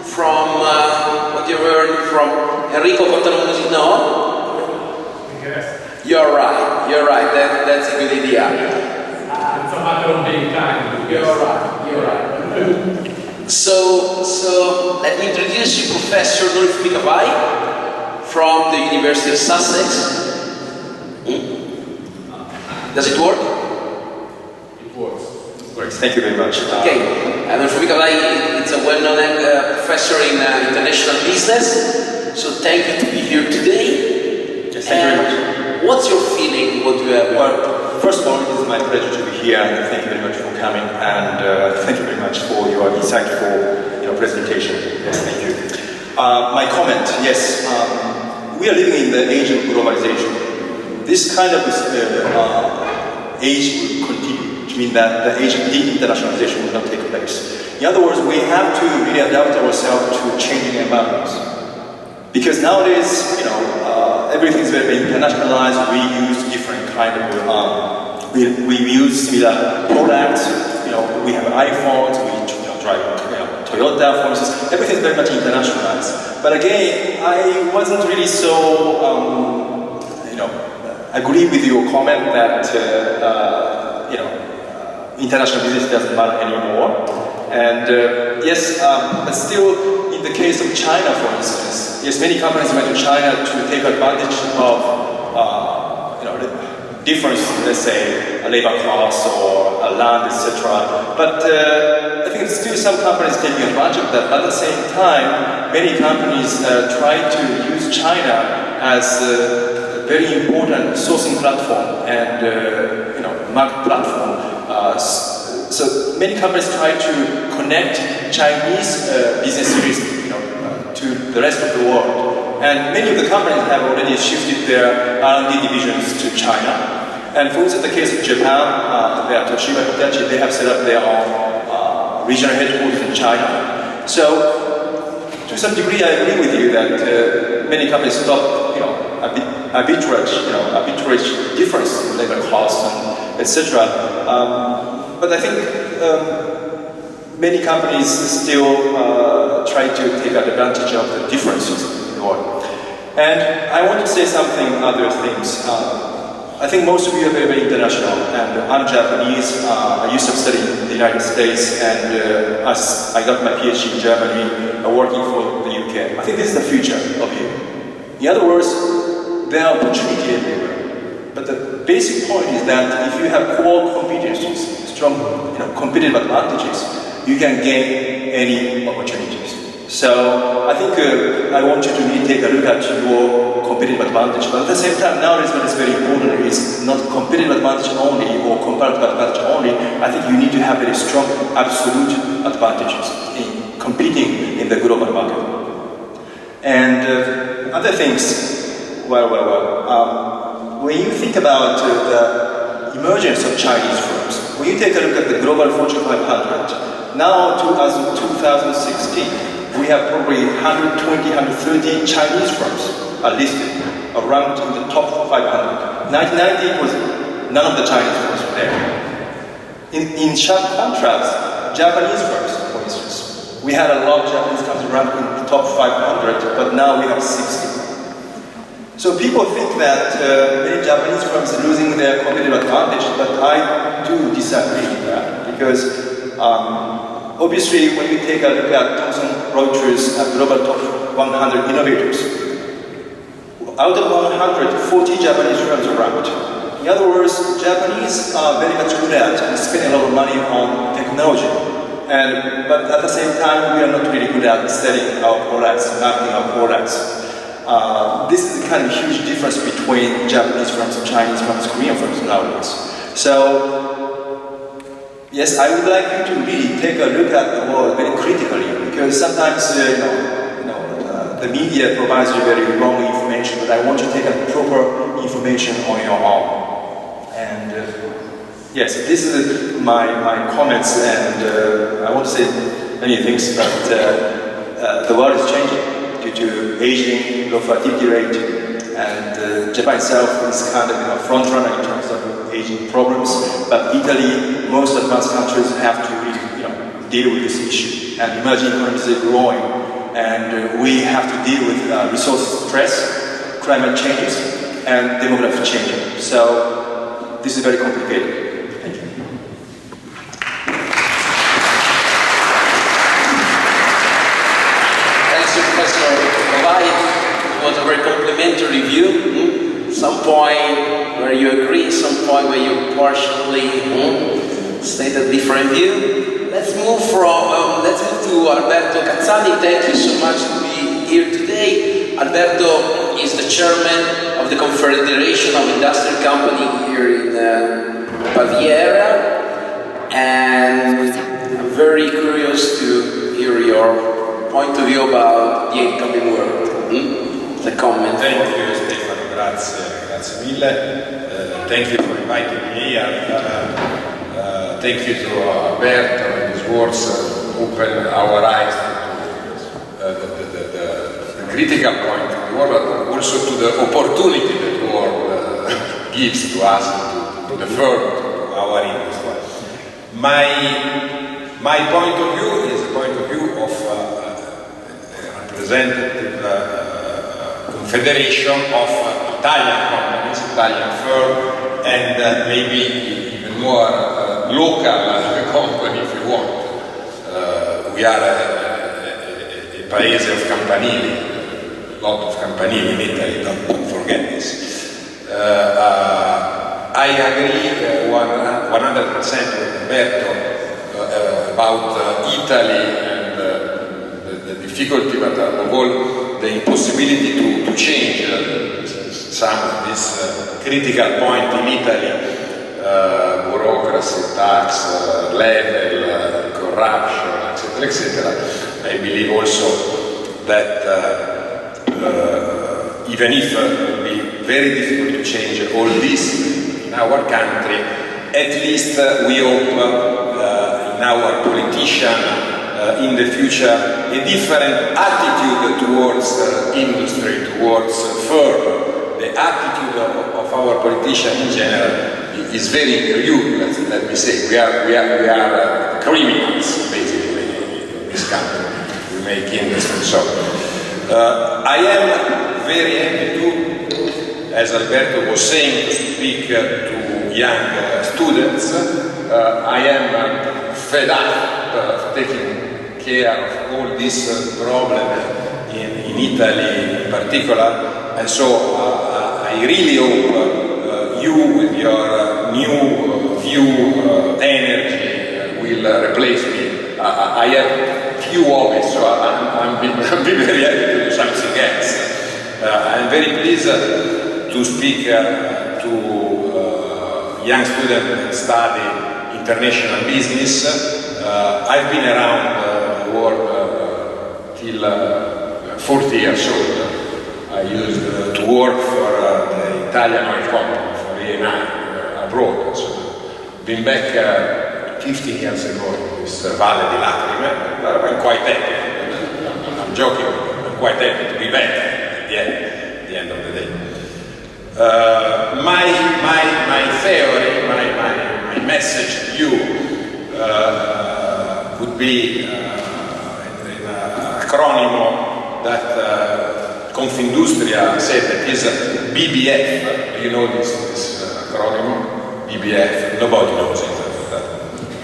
from what you heard from Enrico Cortelloni. No? Yes. You're right, that's a good idea. It's a matter of being kind. You're right. So let me introduce you Professor Dolph Mikavai from the University of Sussex. Does it work? It works. Thank you very much. Okay, Dolph Mikavai is a well-known professor in international business. So thank you to be here today. Yes, thank you very much. What's your feeling? What do you have? Well, first of all, it is my pleasure to be here, and thank you very much for coming, and thank you very much for your insightful presentation. Yes, thank you. My comment, yes, we are living in the age of globalization. This kind of age will continue, which means that the age of de-internationalization will not take place. In other words, we have to really adapt ourselves to changing environments. Because nowadays, everything is very internationalized. We use different kind of, we use similar products. We have iPhones. We drive Toyota, for instance. Everything is very much internationalized. But again, I wasn't really so, agree with your comment that international business doesn't matter anymore. And yes, but still, in the case of China, for instance, yes, many companies went to China to take advantage of difference, let's say, a labor cost or a land, etc. But I think still some companies taking advantage of that. At the same time, many companies try to use China as a very important sourcing platform and market platform. So many companies try to connect Chinese business units, to the rest of the world. And many of the companies have already shifted their R&D divisions to China. And for instance, the case of Japan, they have set up their own regional headquarters in China. So, to some degree, I agree with you that many companies stop, arbitrage difference in labor costs and etc. But I think many companies still try to take advantage of the differences in the world. And I want to say something, other things. I think most of you are very, very international, and I'm Japanese. I used to study in the United States, and as I got my PhD in Germany, working for the UK. I think this is the future of you. In other words, there are opportunities everywhere. But the basic point is that if you have core competencies, strong competitive advantages, you can gain any opportunities. So I think I want you to really take a look at your competitive advantage, but at the same time, nowadays what is very important is not competitive advantage only or comparative advantage only. I think you need to have very strong absolute advantages in competing in the global market. And other things, when you think about the emergence of Chinese firms, when you take a look at the global Fortune 500, now as of 2016, we have probably 120, 130 Chinese firms are listed around in the top 500. 1990 was none of the Chinese firms were there. In sharp contrast, Japanese firms, for instance, we had a lot of Japanese companies ranked in the top 500, but now we have 60. So people think that many Japanese firms are losing their competitive advantage, but I do disagree with that because obviously, when you take a look at Thomson Reuters Global Top 100 Innovators, out of 140 Japanese firms are ranked. In other words, Japanese are very much good at spending a lot of money on technology. But at the same time, we are not really good at selling our products, marketing our products. This is a kind of huge difference between Japanese firms, Chinese firms, Korean firms nowadays. So, yes, I would like you to really take a look at the world very critically, because sometimes the media provides you very wrong information, but I want you to take a proper information on your own. And yes, this is my comments, and I want to say many things, but the world is changing due to aging, low fertility rate, and Japan itself is kind of front runner in terms of aging problems. But Italy, most advanced countries have to really, deal with this issue. And emerging economies are growing, and we have to deal with resource stress, climate changes, and demographic change. So this is very complicated. Thank you. Thanks, Professor Kovai. It was a very complimentary view. Some point where you agree, some point where you partially state a different view. Let's move to Alberto Cazzani. Thank you so much to be here today. Alberto is the chairman of the Confederation of Industrial Companies here in Baviera, and I'm very curious to hear your point of view about the incoming world. The comment. Thank you, Stefano. Grazie mille. Thank you for inviting me here. Thank you to Alberto and his words open our eyes to the critical point of the world, but also to the opportunity that the world gives to us, to the firm, to our industry. My point of view is the point of view of a representative confederation of Italian companies, Italian firm, and maybe even more local company if you want. We are a paese of campanili, a lot of campanili in Italy, don't forget this. I agree 100% with Alberto about Italy and the difficulty, but above all the impossibility to change some of this critical point in Italy. Bureaucracy, tax, level, corruption, etc., etc. I believe also that even if it will be very difficult to change all this in our country, at least we hope in our politician in the future a different attitude towards industry, towards firm. The attitude of our politician in general is very rude, let me say. We are criminals, basically, in this country. We make industry. So, I am very happy to, as Alberto was saying, to speak to young students. I am fed up taking care of all this problem in Italy in particular, and so I really hope you with your new view, energy will replace me. I have few hobbies, so I'm very happy to do something else. I'm very pleased to speak to young students study international business. I've been around the world till 40 years old. I used to work for the Italian oil company, for Eni, abroad. So been back 15 years ago in this Valle di Lacrime. I'm quite happy. I'm joking, I'm quite happy to be back at the end of the day. My theory, my message to you would be an acronym that Confindustria said that is BBF. Do you know this acronym? BBF. Nobody knows it.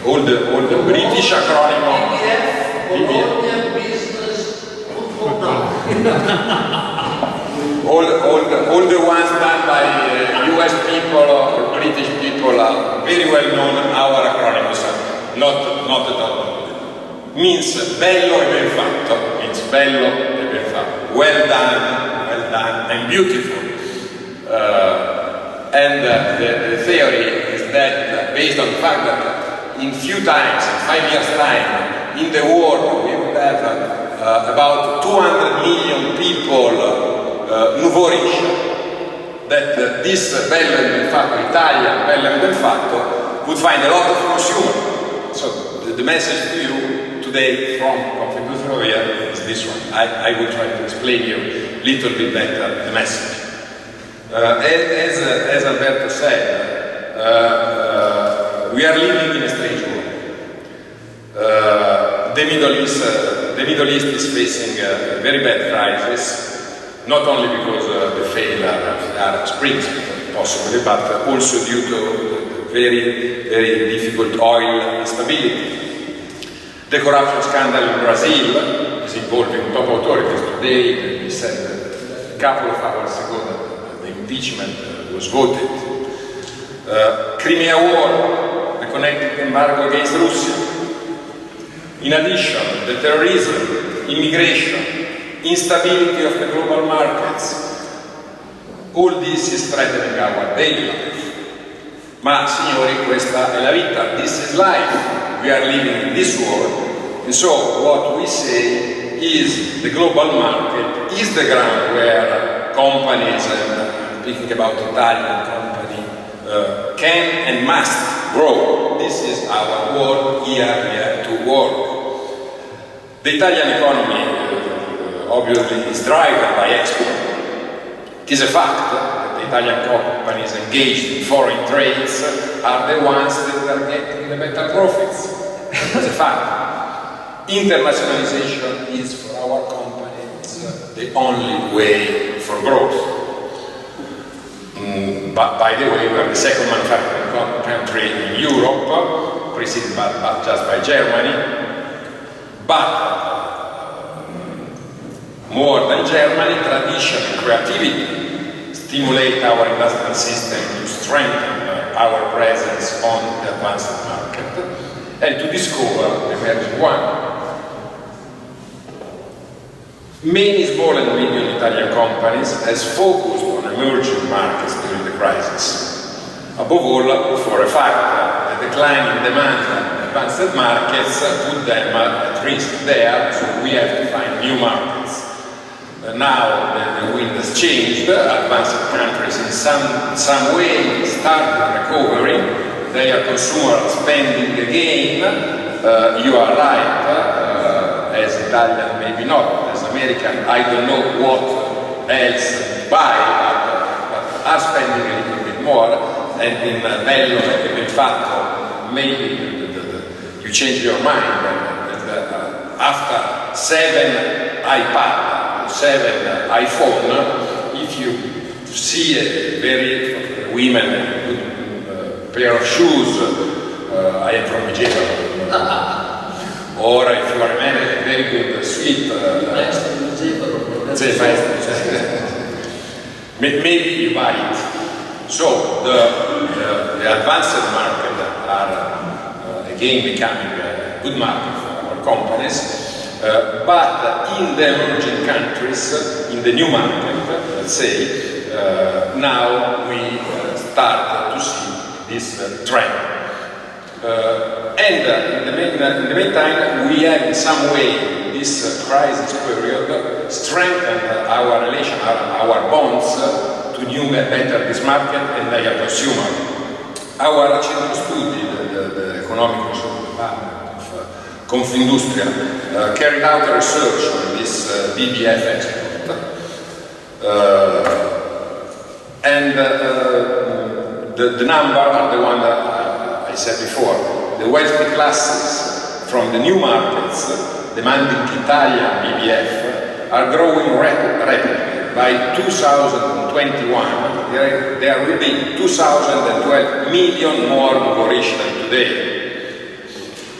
All the British acronym. BBF. Business. all the ones done by US people or British people are very well known. Our acronyms are not at all. Means bello e ben fatto. Means bello e ben fatto. Well done and beautiful. And the theory is that based on the fact that in few times, in 5 years' time, in the world we will have about 200 million people nouveau riche, that this bello e ben fatto, Italian bello e ben fatto, would find a lot of consumers. So the message to you today from Confindustria is this one. I will try to explain you a little bit better the message. As Alberto said, we are living in a strange world. The Middle East is facing a very bad crisis, not only because of the failure of the Arab Springs, possibly, but also due to the very, very difficult oil instability. The corruption scandal in Brazil is involving top authorities. Today, we said a couple of hours ago that the impeachment was voted. Crimea war, the connected embargo against Russia. In addition, the terrorism, immigration, instability of the global markets. All this is threatening our daily life. Ma signori, questa è la vita. This is life. We are living in this world. And so what we say is the global market is the ground where companies, and I'm speaking about Italian company, can and must grow. This is our world. Here we have to work. The Italian economy obviously is driven by export. It is a fact that the Italian companies engaged in foreign trades are the ones that are getting the better profits. It's a fact. Internationalization is for our companies the only way for growth. But by the way, we are the second manufacturing country in Europe, preceded just by Germany. But more than Germany, tradition and creativity stimulate our industrial system to strengthen our presence on the advanced market and to discover the emerging one. Many small and medium Italian companies has focused on emerging markets during the crisis. Above all, for a fact, the decline in demand in advanced markets put them at risk there, so we have to find new markets. Now the wind has changed. Advanced countries in some way started recovering. Their consumer spending again. You are right, as Italian maybe not, as American I don't know what else buy, but are spending a little bit more, and in Bello e ben fatto maybe you change your mind. After 7 iPad, 7 iPhone, if you see a very women good pair of shoes, I am from Vigevano. Or if you are a man, a very good sweet. Maybe you buy it. So the advanced market are again becoming a good market for our companies. But in the emerging countries, in the new market, let's say, now we start to see this trend. And in the meantime, we have in some way this crisis period strengthened our relation, our bonds to new better this market and their consumer. Our centro studi, the economic research department of Confindustria, carried out a research on this BBF export, and the number are the one that I said before. The wealthy classes from the new markets demanding Italian BBF are growing rapidly. By 2021, there will be 212 million more Vorish than today.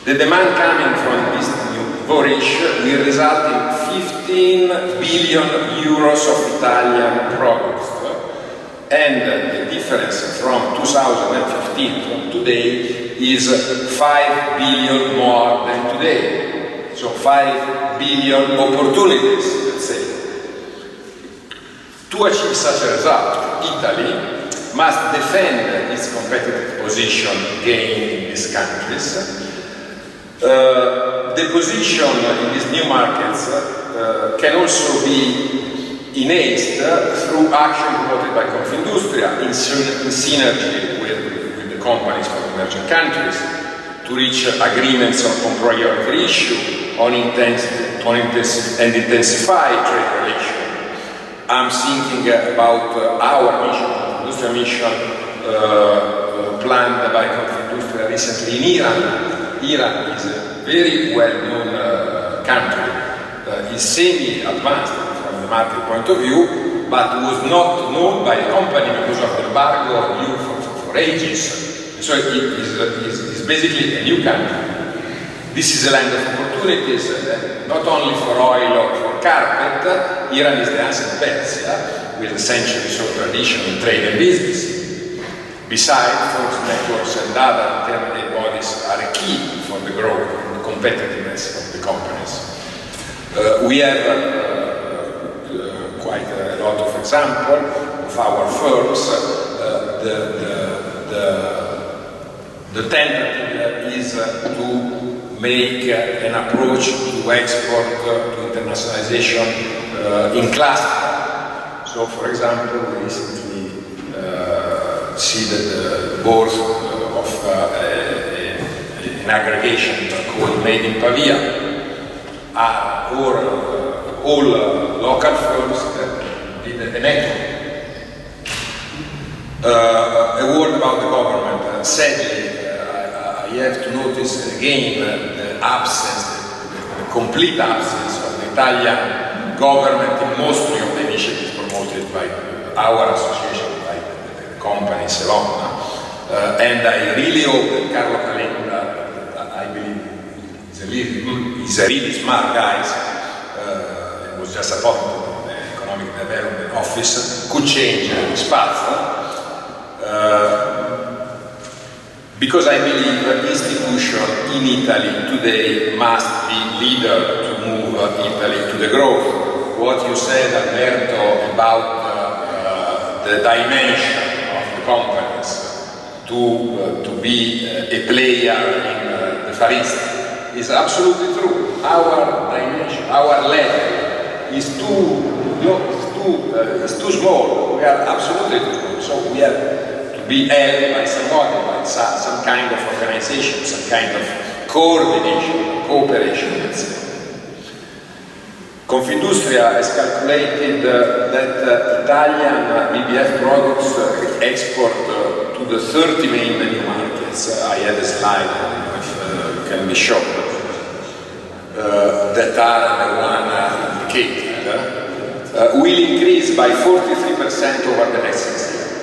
The demand coming from this new Vorish will result in 15 billion euros of Italian products. And the difference from 2015 from today is 5 billion more than today. So 5 billion opportunities, let's say. To achieve such a result, Italy must defend its competitive position gained in these countries. The position in these new markets can also be enhanced through action promoted by Confindustria in synergy with the companies from emerging countries to reach agreements on priority issue, on intensify trade relations. I'm thinking about our mission, Confindustria mission, planned by Confindustria recently in Iran. Iran is a very well-known country, is semi-advanced from the market point of view, but was not known by the company because of the embargo for ages. So it is basically a new country. This is a land of opportunities, not only for oil or for carpet. Iran is the ancient Persia, with a centuries-old tradition in trade and business. Besides, force networks and other intermediate bodies are a key for the growth and the competitiveness of the companies. We have quite a lot of examples of our firms. The tentative is to make an approach to export, to internationalization in cluster. So, for example, we recently see the board of an aggregation called Made in Pavia are all local firms that did the network. A word about the government. Sadly, I have to notice again the absence, the complete absence of the Italian government in most of the initiatives promoted by our association, by the company Selona. And I really hope that Carlo Calenda, I believe he's a really smart guy, he was just appointed in the Economic Development Office, could change his path. Because I believe that institution in Italy today must be leader to move Italy to the growth. What you said, Alberto, about the dimension of the companies to be a player in the Far East is absolutely true. Our dimension, our level is too it's too small. We are absolutely too small. So we have to be helped by somebody, by some kind of organization, some kind of coordination, cooperation, let's say. Confindustria has calculated that Italian BBF products export to the 30 main new markets. I had a slide, I don't know if you can be shocked, that are the one indicated, will increase by 43% over the next 6 years.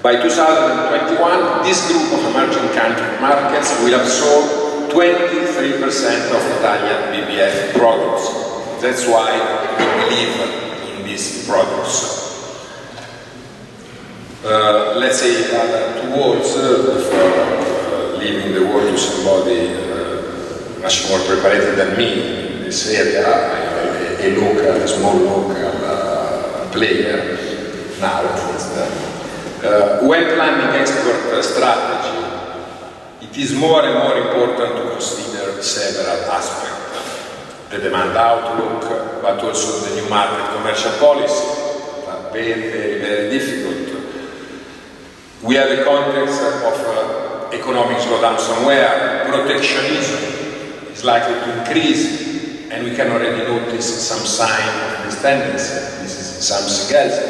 By 2021, this group of emerging country markets will absorb 23% of Italian BBF products. That's why we believe in these products. Let's say two words before leaving the word to somebody much more prepared than me in this area, a small local player now at least. When planning export strategy, it is more and more important to consider several aspects. The demand outlook, but also the new market commercial policy, very difficult. We have a context of economic slowdown somewhere. Protectionism is likely to increase, and we can already notice some sign of this tendency. This is something else to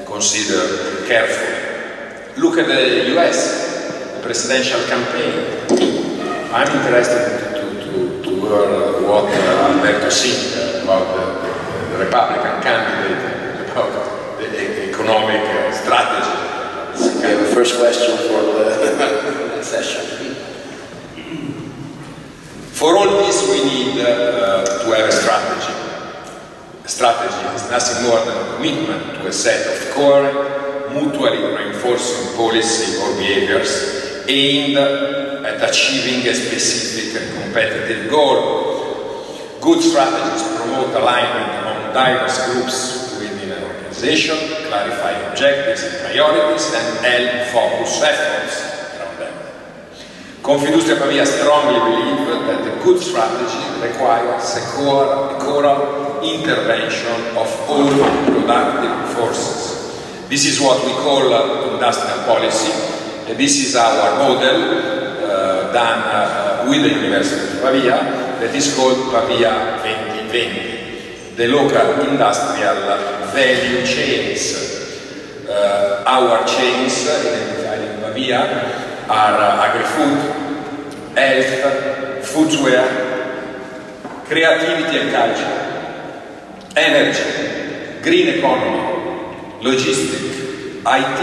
be considered carefully. Look at the US, the presidential campaign. I'm interested to learn what Alberto thinks about the Republican candidate, about the economic strategy. We have a first question for the session. For all this, we need to have a strategy. A strategy is nothing more than a commitment to a set of coherent, mutually reinforcing policy or behaviors aimed at achieving a specific and competitive goal. Good strategies promote alignment among diverse groups within an organization, clarify objectives and priorities, and help focus efforts around them. Confindustria Pavia strongly believe that a good strategy requires a choral intervention of all productive forces. This is what we call industrial policy. This is our model done with the University of Pavia, that is called Pavia 2020, the local industrial value chains. Our chains identified in Pavia are agri-food, health, footwear, creativity and culture, energy, green economy, logistics, IT,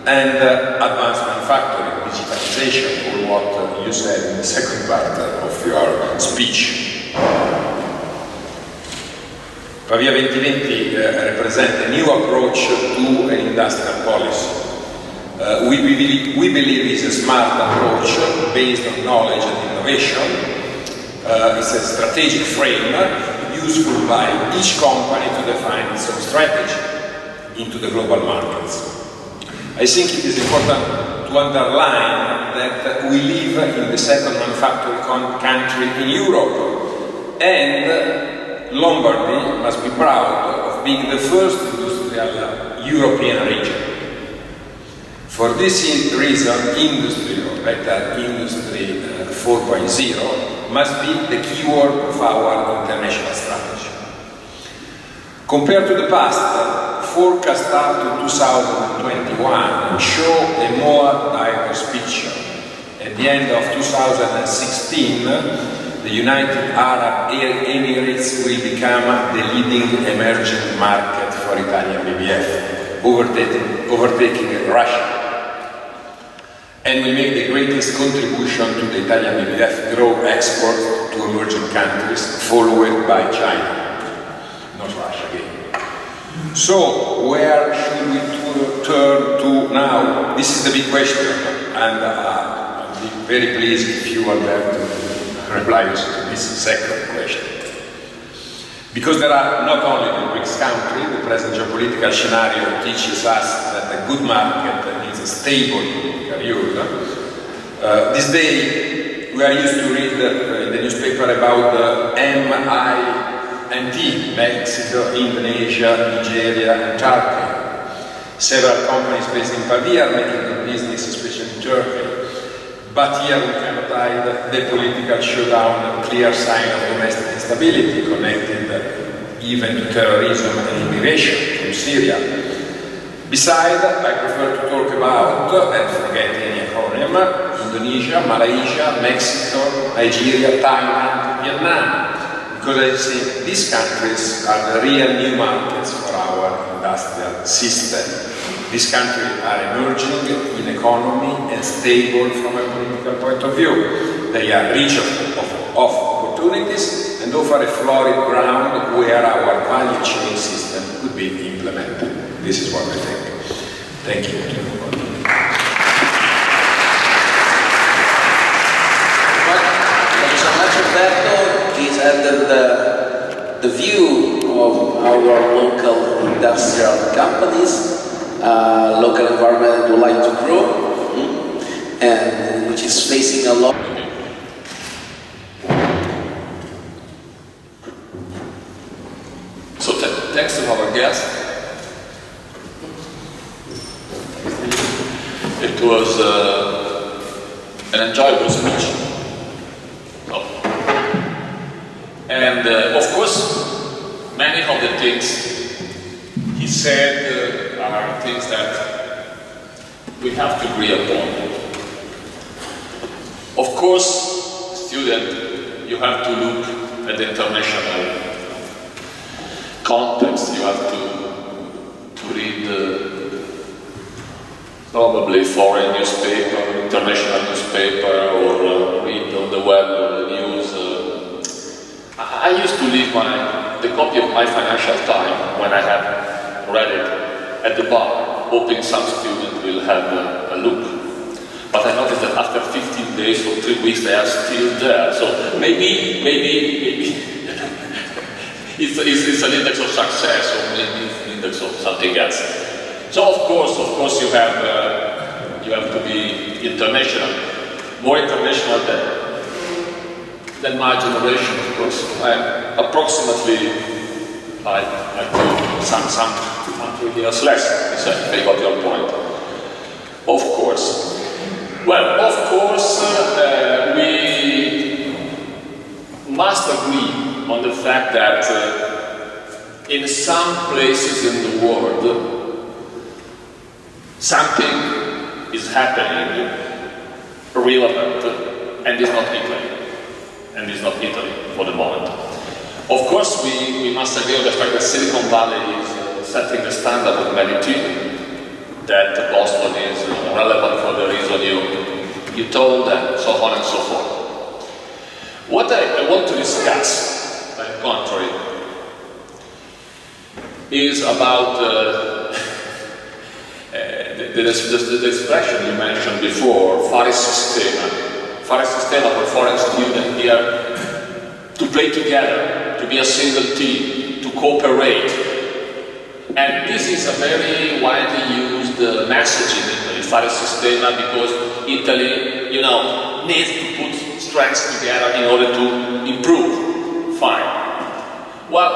and advanced manufacturing, digitalization, or what you said in the second part of your speech. Pavia 2020 represents a new approach to an industrial policy. We believe it's a smart approach based on knowledge and innovation. It's a strategic frame useful by each company to define its own strategy into the global markets. I think it is important to underline that we live in the second manufacturing country in Europe, and Lombardy must be proud of being the first industrial European region. For this reason, industry, or better, industry 4.0 must be the keyword of our international strategy. Compared to the past, forecasts up to 2021 show a more diverse picture. At the end of 2016, the United Arab Emirates will become the leading emerging market for Italian BBF, overtaking Russia, and will make the greatest contribution to the Italian BBF grow export to emerging countries, followed by China, not Russia again. So, where should we turn to now? This is the big question, and I'll be very pleased if you, Alberto, reply to this second question. Because there are not only the BRICS countries, the present geopolitical scenario teaches us that a good market needs a stable period. This day, we are used to read in the newspaper about the and tea, Mexico, Indonesia, Nigeria, and Turkey. Several companies based in Pavia are making good business, especially in Turkey. But here we cannot hide the political showdown, a clear sign of domestic instability connected even to terrorism and immigration from Syria. Besides, I prefer to talk about, and forget any acronym, Indonesia, Malaysia, Mexico, Nigeria, Thailand, Vietnam, because I think these countries are the real new markets for our industrial system. These countries are emerging in economy and stable from a political point of view. They are rich of opportunities and offer a florid ground where our value chain system could be implemented. This is what I think. Thank you. Thank you so much, Alberto. These are the view of our local industrial companies, local environment that would like to grow, and which is facing a lot. So thanks to our guest. It was an enjoyable speech. And of course, many of the things he said are things that we have to agree upon. Of course, student, you have to look at the international context. You have to read probably foreign newspaper, international newspaper, or read on the web the news. I used to leave the copy of my Financial Times when I have read it at the bar, hoping some student will have a look. But I noticed that after 15 days or 3 weeks they are still there. So maybe it's an index of success, or maybe it's an index of something else. So of course, you have to be international, more international than my generation. Of course, approximately I think some 100 years less. If I got your point. Of course. Well, of course, we must agree on the fact that in some places in the world, something is happening relevant, and it's not Italy. For the moment. Of course, we must agree on the fact that Silicon Valley is setting the standard of medicine, that Boston is relevant for the reason you told, and so on and so forth. What I want to discuss, on the contrary, is about the expression you mentioned before, fare sistema. Fare sistema for foreign student here, to play together, to be a single team, to cooperate. And this is a very widely used message in Italy, fare sistema, because Italy, needs to put strengths together in order to improve. Fine. Well,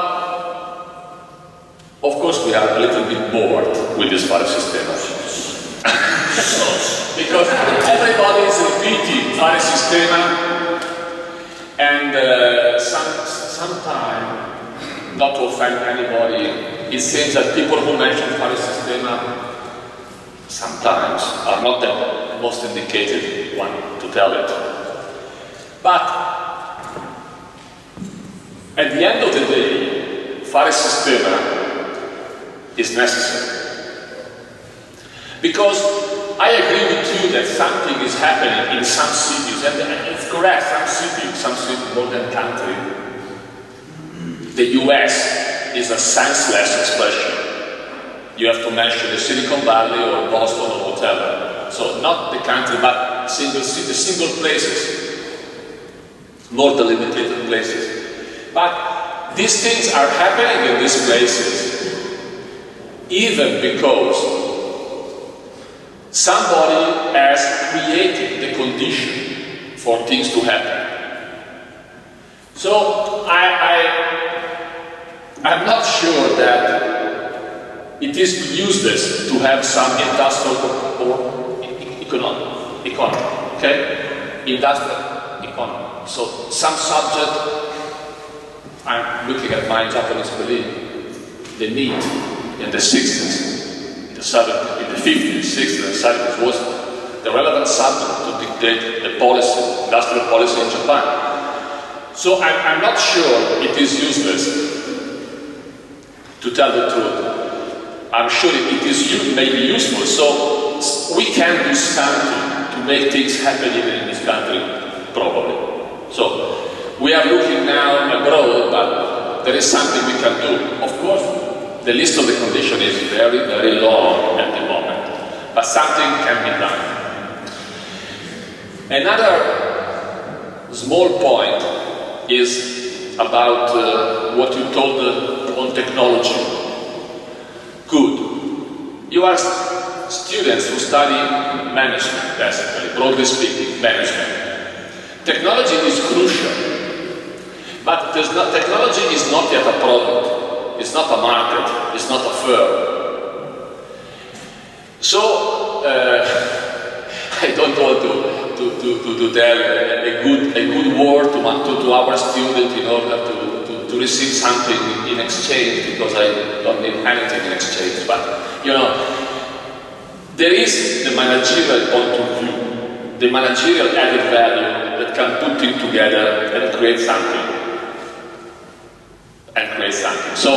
of course we are a little bit bored with this fare sistema. Because everybody is repeating fare sistema, and sometimes, not to offend anybody, it seems that people who mention fare sistema sometimes are not the most indicated one to tell it. But at the end of the day, fare sistema is necessary. Because I agree with you that something is happening in some cities, and it's correct, some cities more than country. The US is a senseless expression. You have to mention the Silicon Valley or Boston or whatever. So not the country, but single cities, single places, more delimited places. But these things are happening in these places, even because somebody has created the condition for things to happen. So I'm not sure that it is useless to have some industrial or economy, okay? Industrial economy. So some subject, I'm looking at my Japanese colleague, the need in the 60s, in the 70s, in the 50s, 60s, and 70s was the relevant subject to dictate the policy, industrial policy in Japan. So I'm not sure it is useless, to tell the truth. I'm sure it is maybe useful, so we can do something to make things happen even in this country, probably. So we are looking now abroad, but there is something we can do. Of course, the list of the conditions is very, very long at the moment, but something can be done. Another small point is about what you told on technology. Good. You are students who study management, basically, broadly speaking, management. Technology is crucial, but technology is not yet a product, it's not a market, it's not a firm. So, I don't want to tell a good word to our student in order to receive something in exchange, because I don't need anything in exchange. But, you know, there is the managerial point of view, the managerial added value that can put it together and create something. So,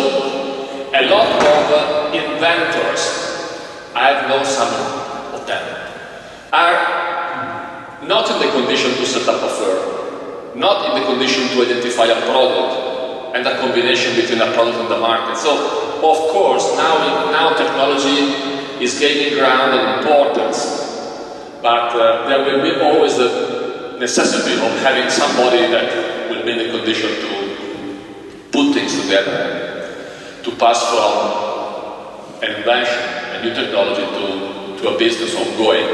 a lot of inventors, I've known some of them, are not in the condition to set up a firm, not in the condition to identify a product and a combination between a product and the market. So, of course, now technology is gaining ground and importance, but there will be always the necessity of having somebody that will be in a condition to put things together, to pass from an invention, a new technology, to a business ongoing.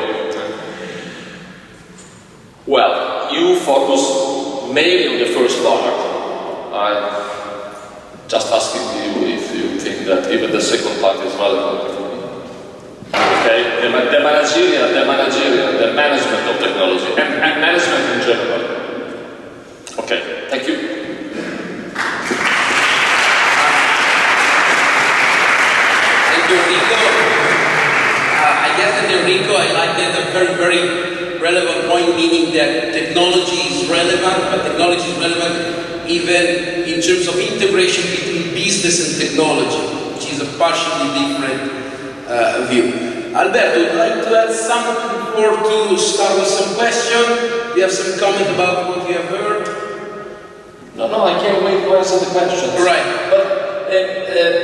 Well, you focus mainly on the first part. I'm just asking you if you think that even the second part is relevant. Okay, the managerial, the management of technology, and management in general. Okay, thank you. Thank you, Enrico. I guess that Enrico, I like that a very, very relevant point, meaning that technology is relevant, but technology is relevant even in terms of integration between business and technology, which is a partially different view. Alberto, would you like to add something before to start with some question? Do you have some comment about what you have heard? No, I can't wait to answer the questions. Right. But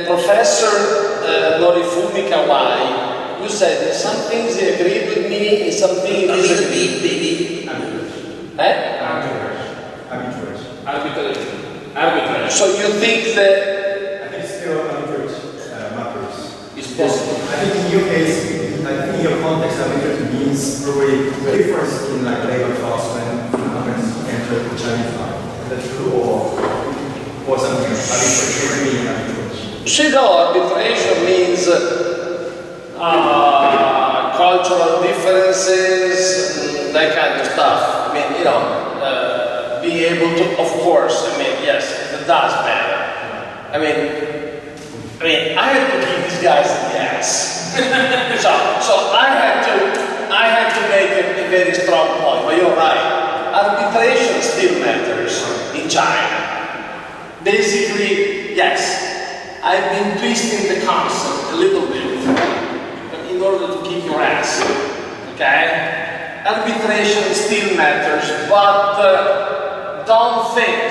Professor Norifumi Kawai, you said that some things he agreed with me and some things he disagreed. Maybe. Arbitrage. So you think that... I think still arbitrage matters. It's possible. I think in your case, I think in your context, arbitrage means probably the difference in like labor costs when companies enter the Chinese market. That's true, or something else. Arbitrage, what do you mean arbitrage? Arbitration means cultural differences, that kind of stuff. I mean, you know, be able to, of course, I mean, yes, it does matter. I mean, I had to give these guys a yes. so I had to make a very strong point, but you're right. Arbitration still matters in China. Basically, yes, I've been twisting the concept a little bit in order to keep your ass, okay? Arbitration still matters, but don't think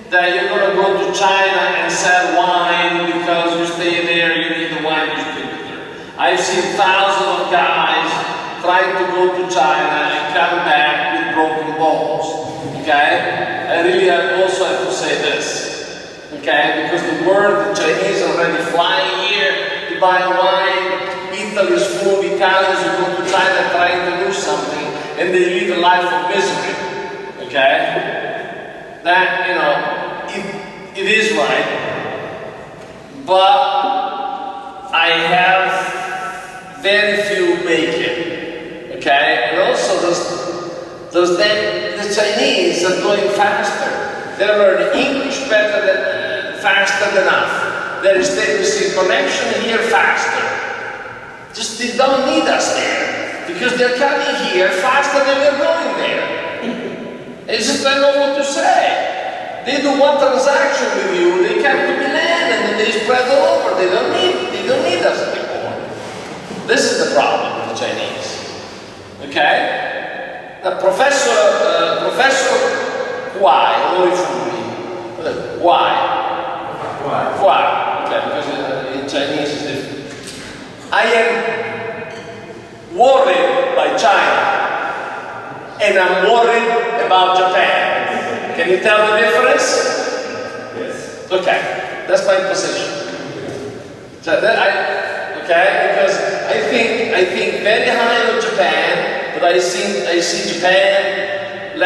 that you're going to go to China and sell wine because you stay there, you need the wine distributor. I've seen thousands of guys trying to go to China and come back with broken bones, okay? I really also have to say this, okay? Because the word Chinese are already flying here to buy wine, Italy is full of Italians who go to China trying to do something and they live a life of misery. Okay? That, you know, it is right. The Chinese are going faster. They learn English faster than us. There is the connection here faster. Just they don't need us there because they're coming here faster than we're going there. It's just I don't know what to say. They do one transaction with you, they come to Milan and then they spread all over. They don't need us anymore. This is the problem with the Chinese. Okay? Professor Quai, why? Okay, because in Chinese it's different. I am worried by China and I'm worried about Japan. Can you tell the difference? Yes. Okay, that's my position. So because I think very high on Japan, but I see Japan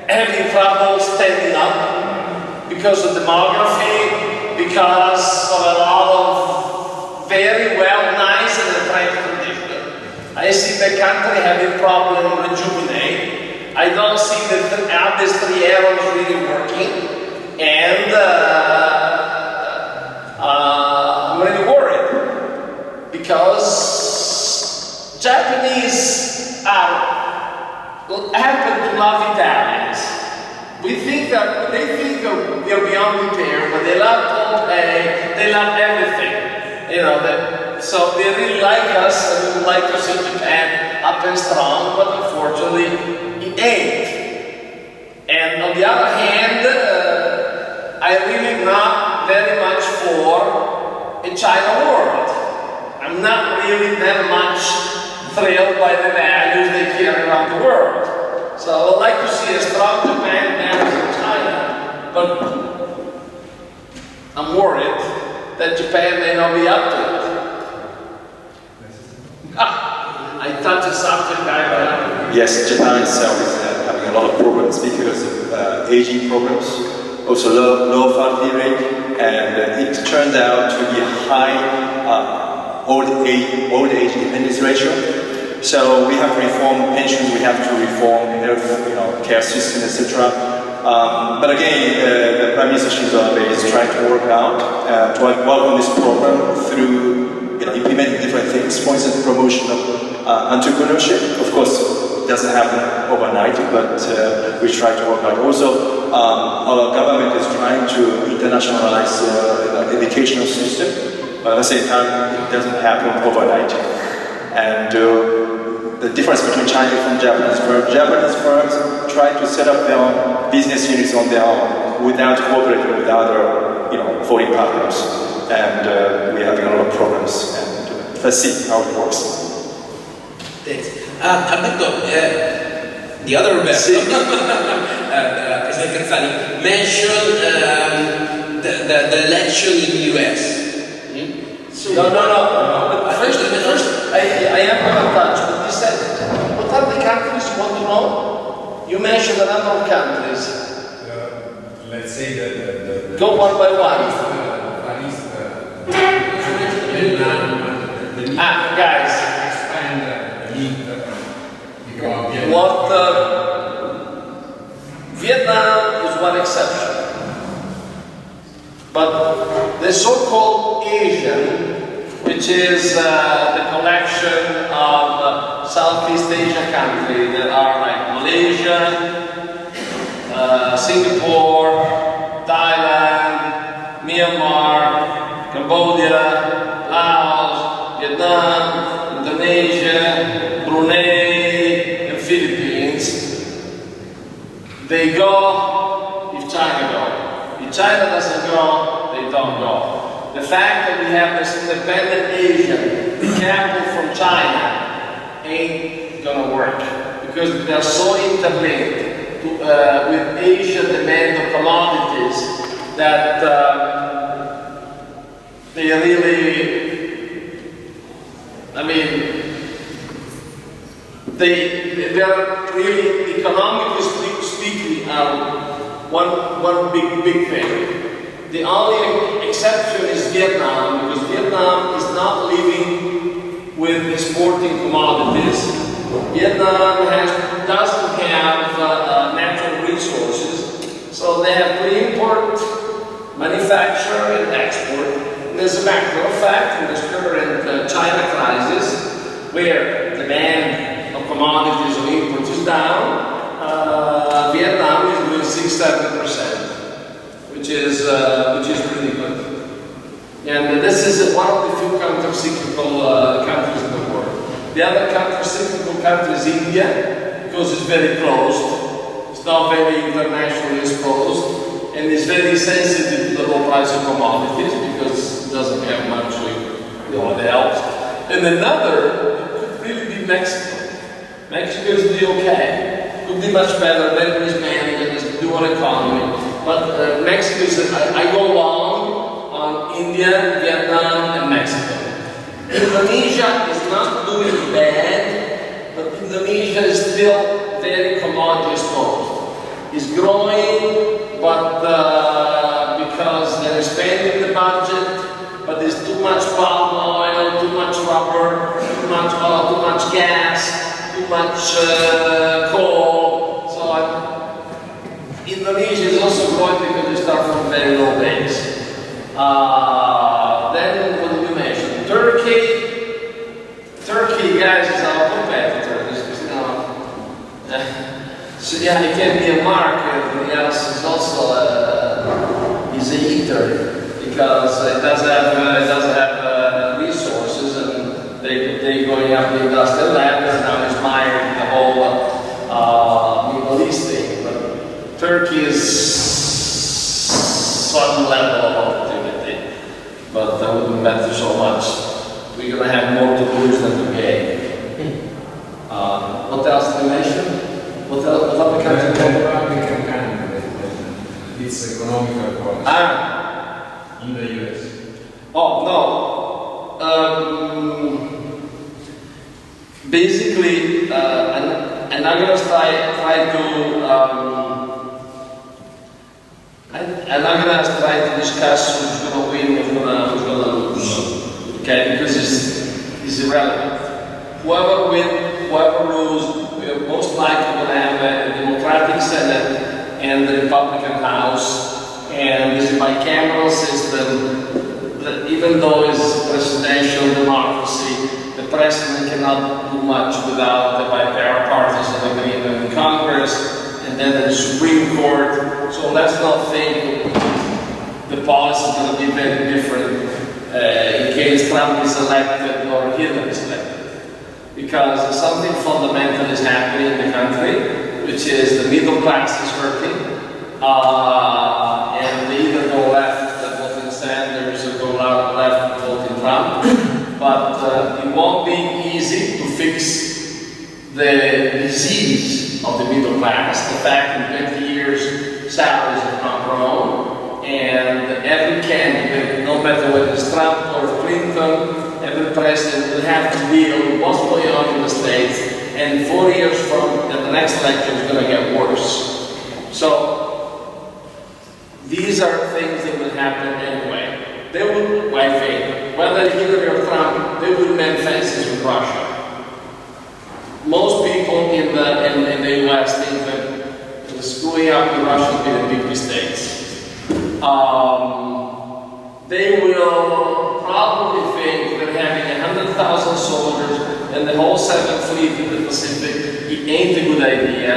having trouble standing up because of demography, because of a lot of very nice and attractive conditions. I see the country having problem rejuvenate. I don't see the Alberto Forchielli really working, and I'm really worried because Japanese happen to love Italians. They think that we're beyond repair, but they love Pompeii, they love everything. So they really like us, and we would like to see Japan up and strong, but unfortunately, it ain't. And on the other hand, I'm really not very much for a China world. I'm not really that much thrilled by the values they carry around the world. So I would like to see a strong Japan and China, but I'm worried that Japan may not be up to it. I touched a subject Yes, Japan itself is having a lot of problems because of aging problems, also low fertility rate, and it turns out to be a high old age dependence ratio. So we have to reform pensions, we have to reform health, care system, etc. But again, the Prime Minister Shinzo Abe is trying to work out to work on this program through implementing different things. For instance, promotion of entrepreneurship. Of course, it doesn't happen overnight, but we try to work out. Also, our government is trying to internationalize the educational system, but at the same time, it doesn't happen overnight. And the difference between Chinese and Japanese firms try to set up their own business units on their own without cooperating with other foreign partners. And we're having a lot of problems. And let's see how it works. Thanks. Alberto, the other Alberto, President Cazzani, mentioned the election in the US. No. First, I am going to touch, but you said, what are the countries you want to know? You mentioned a number of countries. Let's say that Go one by one. Guys. Vietnam is one exception. But the so-called Asian, which is the collection of Southeast Asia countries that are like Malaysia, Singapore, Thailand, Myanmar, Cambodia, Laos, Vietnam, Indonesia, Brunei, and Philippines. They go if China goes. If China doesn't go, they don't go. The fact that we have this independent Asian decoupled from China ain't gonna work because they are so interlinked with Asian demand of commodities that they really, they are really economically speaking one big thing. The only exception is Vietnam, because Vietnam is not living with exporting commodities. Vietnam doesn't have natural resources, so they have to import, manufacture, and export. And as a matter of fact, in this current China crisis, where demand of commodities or imports is down, Vietnam is doing 6-7%, which is pretty good. And this is one of the few counter-cyclical countries in the world. The other counter-cyclical country is India, because it's very closed. It's not very internationally exposed, and it's very sensitive to the low price of commodities because it doesn't have much it helps. And another could really be Mexico. Mexico is doing okay. Could be much better, very mismanaged, and it's a dual economy. But Mexico is, I go long on India, Vietnam, and Mexico. Indonesia is not doing bad, but Indonesia is still very commodity exposed. It's growing, but because they're expanding the budget, but there's too much palm oil, too much rubber, too much oil, too much gas, too much coal. So Indonesia is also growing because they start from very low base. Then what did you mention? Turkey, guys, is our competitor. So yeah, it can be a market, but yes, it's also is a eater because it doesn't have resources, and they're going up the industrial ladder. Now it's mired in the whole Middle East thing. But Turkey is some level of opportunity, but that wouldn't matter so much. We're going to have more to lose than to gain. What else did you mention? What other country? Republican candidate, its economical policy in the US. Oh, no. Basically, and I'm going to try to discuss who's going to win, who's going to lose. Okay, because it's irrelevant. Whoever wins, whoever loses, we are most likely going to have a Democratic Senate and the Republican House, and this is a bicameral system that even though it's presidential democracy, the president cannot do much without the bipartisan agreement in Congress, and then the Supreme Court. So let's not think the policy is going to be very different in case Trump is elected or Hillary is elected. Because something fundamental is happening in the country, which is the middle class is hurting, and they either go left and vote in Sanders or go left and vote in Trump. But it won't be easy to fix the disease of the middle class, the fact in 20 years salaries have not grown, and every candidate, no matter whether it's Trump or Clinton, every president will have to deal with what's going on in the States, and 4 years from the next election is going to get worse. So, these are things that will happen anyway. They will, I think, whether Hillary or Trump, they will mend fences with Russia. Most people in the US think that screwing up with Russia has been a big mistake. They will probably think that having 100,000 soldiers and the whole 7th Fleet in the Pacific, it ain't a good idea,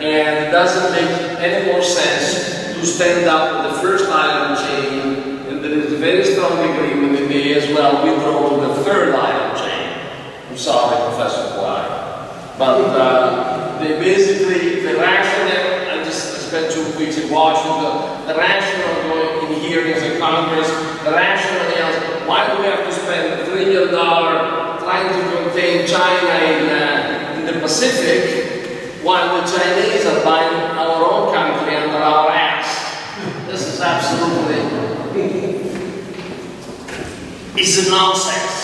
and it doesn't make any more sense to stand up the first island chain, and there is a very strong agreement they may as well withdraw to the 3rd island chain. I'm sorry, Professor Quali. But they basically, the rationale, I spent 2 weeks in Washington, the rationale going in hearings in Congress, the rationale is, why do we have to spend $1 trillion trying to contain China in the Pacific, while the Chinese are buying our own country under our ass? This is absolutely, it's a nonsense.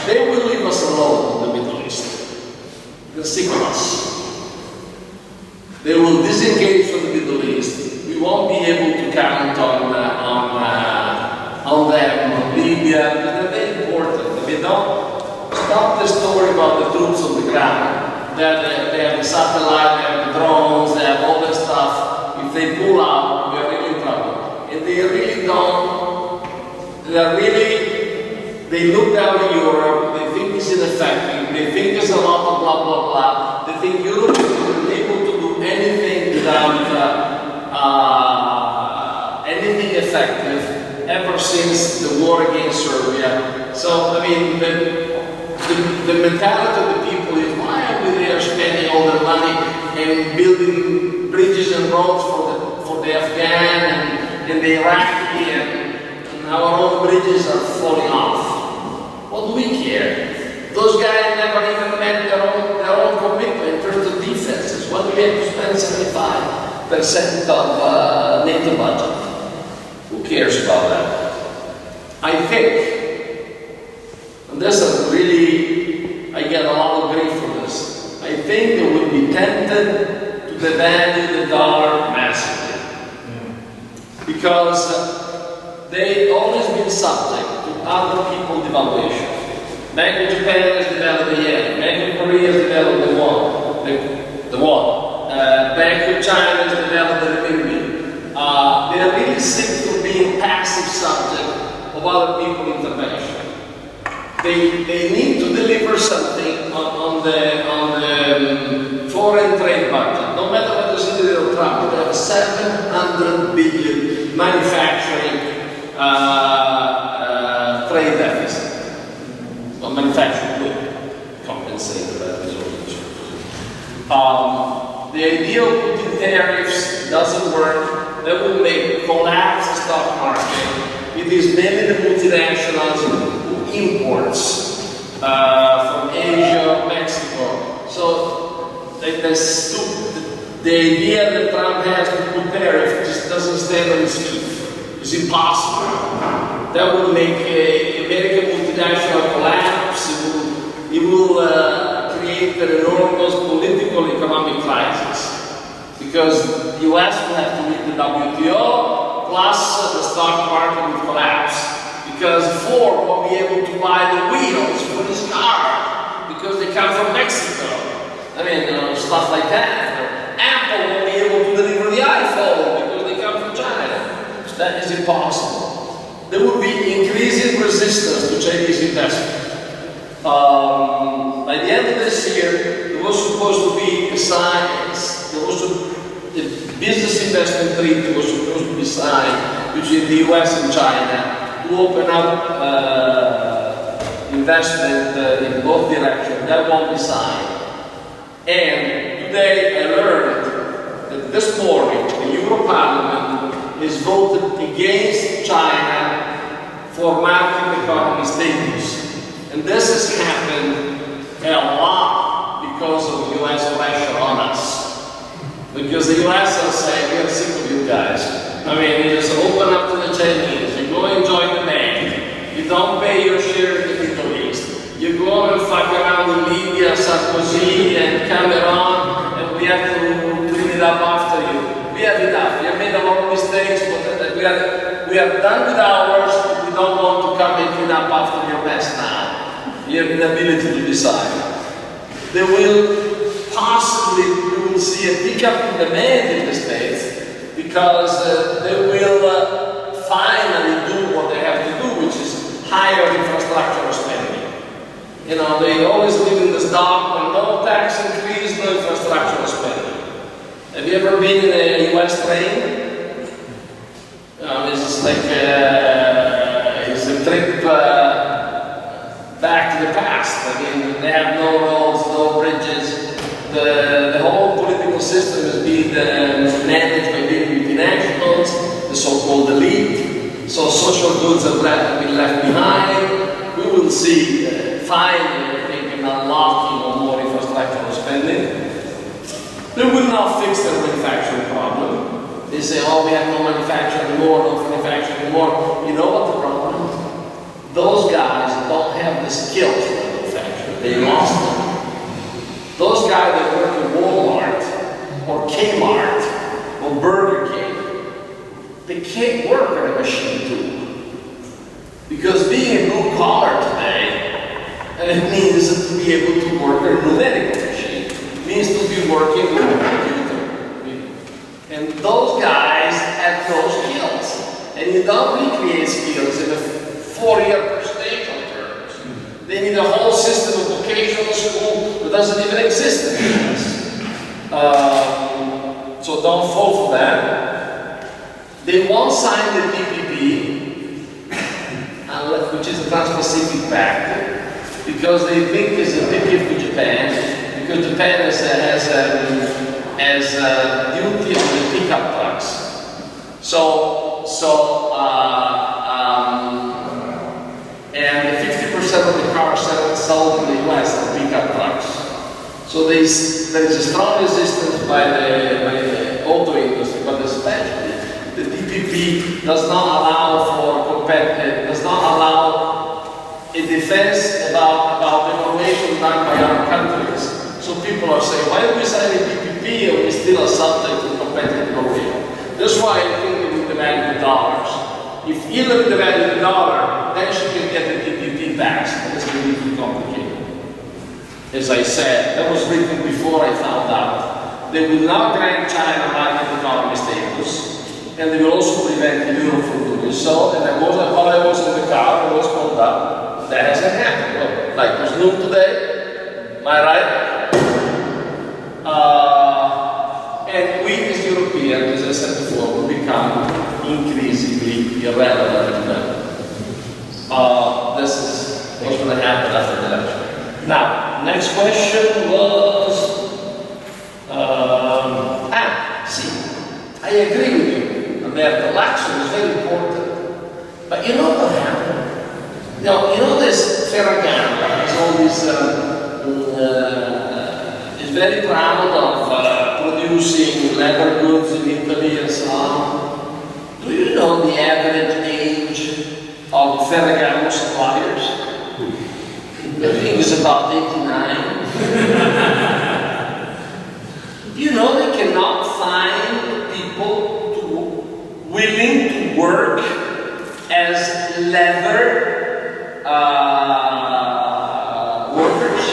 They will leave us alone in the Middle East. They're sick of us. They will disengage from the Middle East. We won't be able to count on them, on Libya, because they're ground. They have the satellite, they have the drones, they have all that stuff. If they pull out, we are really in trouble. And they really don't, they look down at Europe, they think it's ineffective, they think there's a lot of blah, blah, blah. They think Europe is able to do anything without anything effective ever since the war against Serbia. So, I mean, the mentality of the people is, why are we there spending all the money and building bridges and roads for the Afghan and the Iraqi, and our own bridges are falling off? What do we care? Those guys never even met their own commitment in terms of defenses. Why do we have to spend 75% of NATO budget? Who cares about that? I think, and this is really, I get a lot of grief for this, I think they will be tempted to devalue the dollar massively. Because they've always been subject to other people's devaluation. Bank of Japan has devalued the yen, Bank of Korea has devalued the won. Bank of China has devalued the renminbi. They are really sick of being passive subject of other people's intervention. They need to deliver something on the foreign trade budget. No matter what the city of Trump, they have 700 billion manufacturing trade deficit. Well, manufacturing would compensate for that resources. The idea of putting tariffs doesn't work. That will collapse the stock market. It is mainly the multinationals who imports from Asia, Mexico. So the idea that Trump has to put tariffs just doesn't stand on its feet. It's impossible. That will make American multinational collapse. It will create an enormous political economic crisis. Because the US will have to leave the WTO, plus the stock market will collapse. Because Ford won't be able to buy the wheels for his car, because they come from Mexico. I mean, stuff like that. Apple won't be able to deliver the iPhone, because they come from China. That is impossible. There will be increasing resistance to Chinese investment. By the end of this year, there was supposed to be a science. The business investment treaty was supposed to be signed between the US and China to open up investment in both directions. That won't be signed. And today I learned that this morning the Euro Parliament has voted against China for market economy status. And this has happened a lot because of US pressure on us. Because the US are saying, we are sick of you guys. I mean, you just open up to the Chinese, you go and join the bank, you don't pay your share in the Middle East, you go and fuck around in Libya, Sarkozy and Cameron, and we have to clean it up after you. We have enough. We have made a lot of mistakes, but we are done with ours, but we don't want to come and clean up after your mess now. You have the ability to decide. They will possibly see a pickup in demand in the States because they will finally do what they have to do, which is higher infrastructure spending. You know, they always live in this dogma, no tax increase, no infrastructure spending. Have you ever been in a US train? It's like it's a trip back to the past. I mean, they have no roads, no bridges. The whole political system is being managed by big multinationals, the so-called elite. So social goods have been left behind. We will see finally, I think, an unlocking of more infrastructural spending. They will not fix their manufacturing problem. They say, oh, we have no manufacturing anymore, no manufacturing anymore. You know what the problem is? Those guys don't have the skills to manufacture. They lost them. Those guys that work in Walmart, or Kmart, or Burger King, they can't work on a machine tool. Because being a blue collar today, it means to be able to work on a numerical And those guys have no skills. And you don't recreate skills in a 4-year presentation terms. They need a whole system of vocational school that doesn't even exist in the US. So don't fall for that. They won't sign the TPP, which is a Trans-Pacific Pact, because they think it's a big gift to Japan, because Japan has a duty on the pickup trucks. And 50% of the cars sold in the US are pickup trucks. So there is a strong resistance by the auto industry, but especially the TPP does not allow a defense about evaluation done by other countries. So people are saying, why do we sign a TPP and we still are subject to competitive evaluation? That's why I think they would demand the dollars. If Hillary demanded the dollar, then she can get the TPP tax, and it's really too complicated. As I said, that was written before I found out. They will not grant China market economy status, and they will also prevent Europe from doing so. And while I was in the car, I was called up. That hasn't happened. Well, like it was noon today, am I right? And we as Europeans, as I said before, will become increasingly irrelevant. This is what's going to happen after the election. Now, next question was, see, I agree with you, Alberto, election is very important. But you know what happened? You know this Ferragamo, is very proud of producing leather goods in Italy and so on. Do you know the average age of Ferragamo suppliers? I think it's about 89. You know they cannot find people willing to work as leather workers.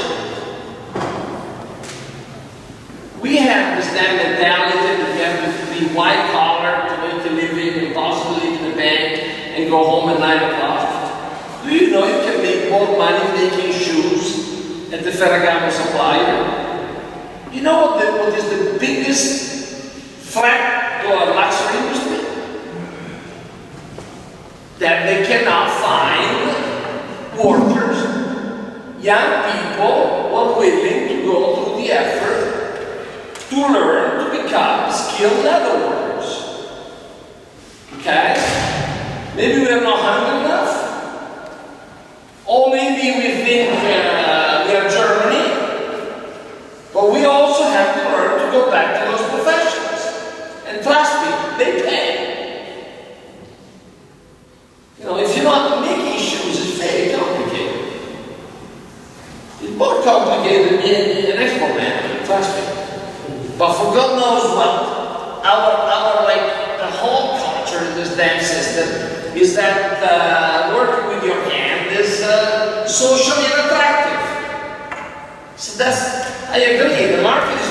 We have this damn mentality that you have to be white collar to make a living and possibly live in a bank and go home at 9 o'clock. Do you know you can make more money making shoes at the Ferragamo supplier? You know what is the biggest threat to our luxury industry? That they cannot find workers, young people who are willing to go through the effort to learn to become skilled leather workers. Okay? Maybe we are not hungry enough. Or maybe we think we are Germany. But we also have to learn to go back to those professions. And trust me, they pay. You know, if you're not making shoes, it's very complicated. It's more complicated than being an export manager, trust me. But for God knows what, our the whole culture in this damn system is that working with your hand is socially unattractive. So I agree, the market is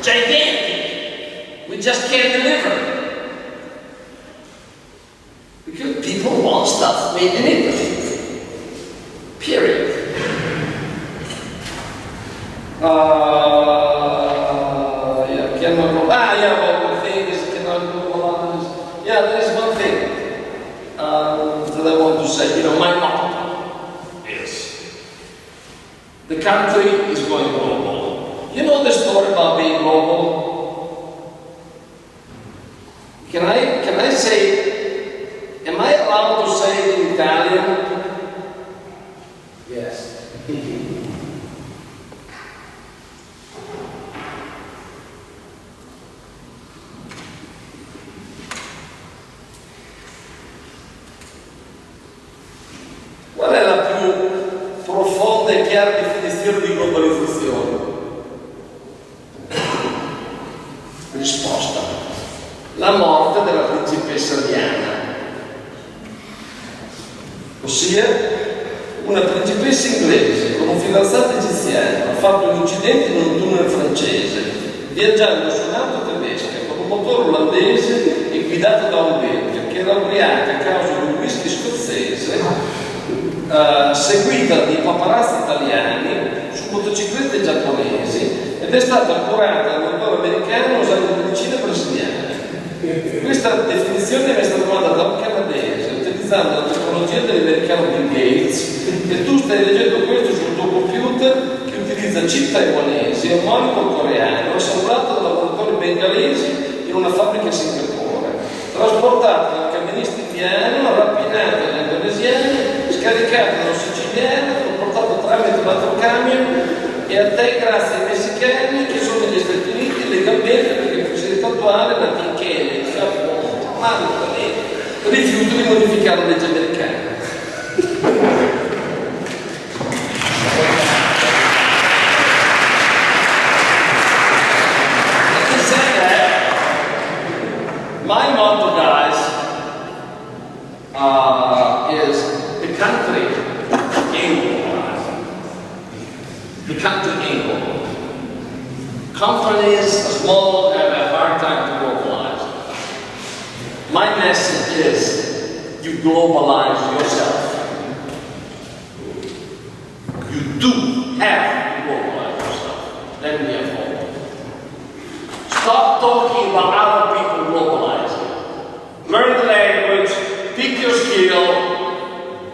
gigantic. We just can't deliver. Because people want stuff made in Italy. Period. One thing is cannot go on. Yeah, there is one thing that I want to say. You know, my motto is the country is going global. You know the story about being global? Can I say, am I allowed to say it in Italian? Yes. Qual è la più profonda e chiara definizione di globalizzazione? Risposta: la morte della principessa Diana. Ossia, una principessa inglese con un fidanzato egiziano ha fatto un incidente in un tunnel francese, viaggiando su un'auto tedesca con un motore olandese e guidato da un belga che era ubriaco a causa di un whisky scozzese, seguita di paparazzi italiani su motociclette giapponesi ed è stata curata dal dottore americano usando medicine brasiliane. Questa definizione mi è stata mandata da un canadese utilizzando la tecnologia dell'americano Bill Gates e tu stai leggendo questo sul tuo computer che utilizza chip taiwanesi e un monitor coreano assemblato da lavoratori bengalesi in una fabbrica a Singapore, trasportato dal camionista indiano, rapinato dagli indonesiani, scaricato da un siciliano, trasportato tramite un altro camion e a te grazie ai messicani che sono negli Stati Uniti legalmente perché il presidente attuale la Tinchene rifiuto di modificare la legge americana. My motto, guys, is the country ain't globalized. The country ain't globalized. Companies small have a hard time to globalize. My message is you globalize yourself. You do have to globalize yourself. Then we have hope. Stop talking about other people globalizing. Learn the language, pick your skill,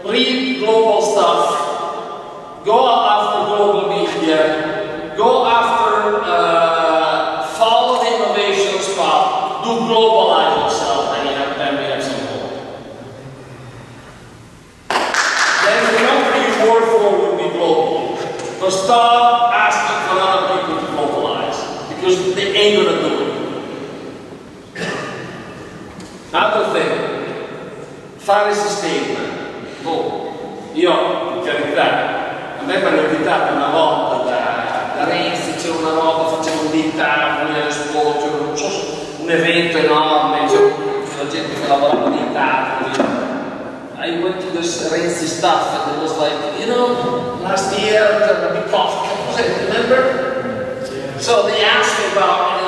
read global stuff, go after global media, go after follow the innovation spot, do globalize yourself, and then we have some hope. Then the number you work for will be global. So stop asking for other people to globalize, because they ain't gonna do it. Altro thing, fare sistema. Io, in carità, a me mi hanno invitato una volta da Renzi, c'era una roba, facevano dei tavoli all'Expo, un evento enorme, c'era gente che lavorava nei tavoli. I went to this Renzi stuff and it was like, you know, last year there was a big coffee, remember? So they asked me about,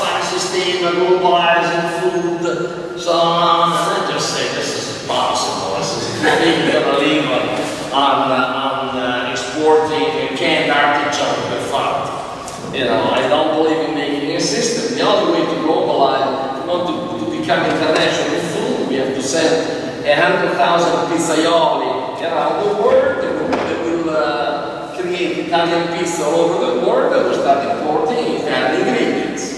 fare sistema, globalizing food, so on, and I just say this is impossible. This is gonna live on exporting canned artichoke and fat. You know, I don't believe in making a system. The only way to globalize, if we want to become international in food, we have to send 100,000 pizzaioli around the world that will create Italian pizza all over the world and will start importing Italian ingredients.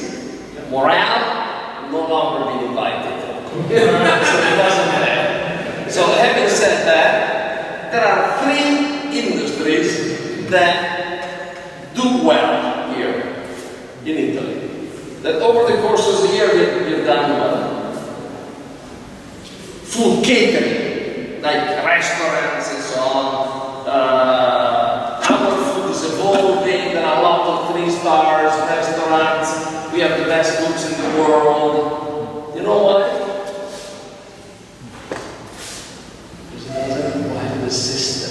Morale, no longer being invited. So it doesn't matter. So having said that, there are 3 industries that do well here in Italy. That over the course of the year we've done well. Food catering, like restaurants and so on. Our food is evolving. There are a lot of 3 stars restaurants. We have the best cooks in the world. You know why? Because it doesn't require the system.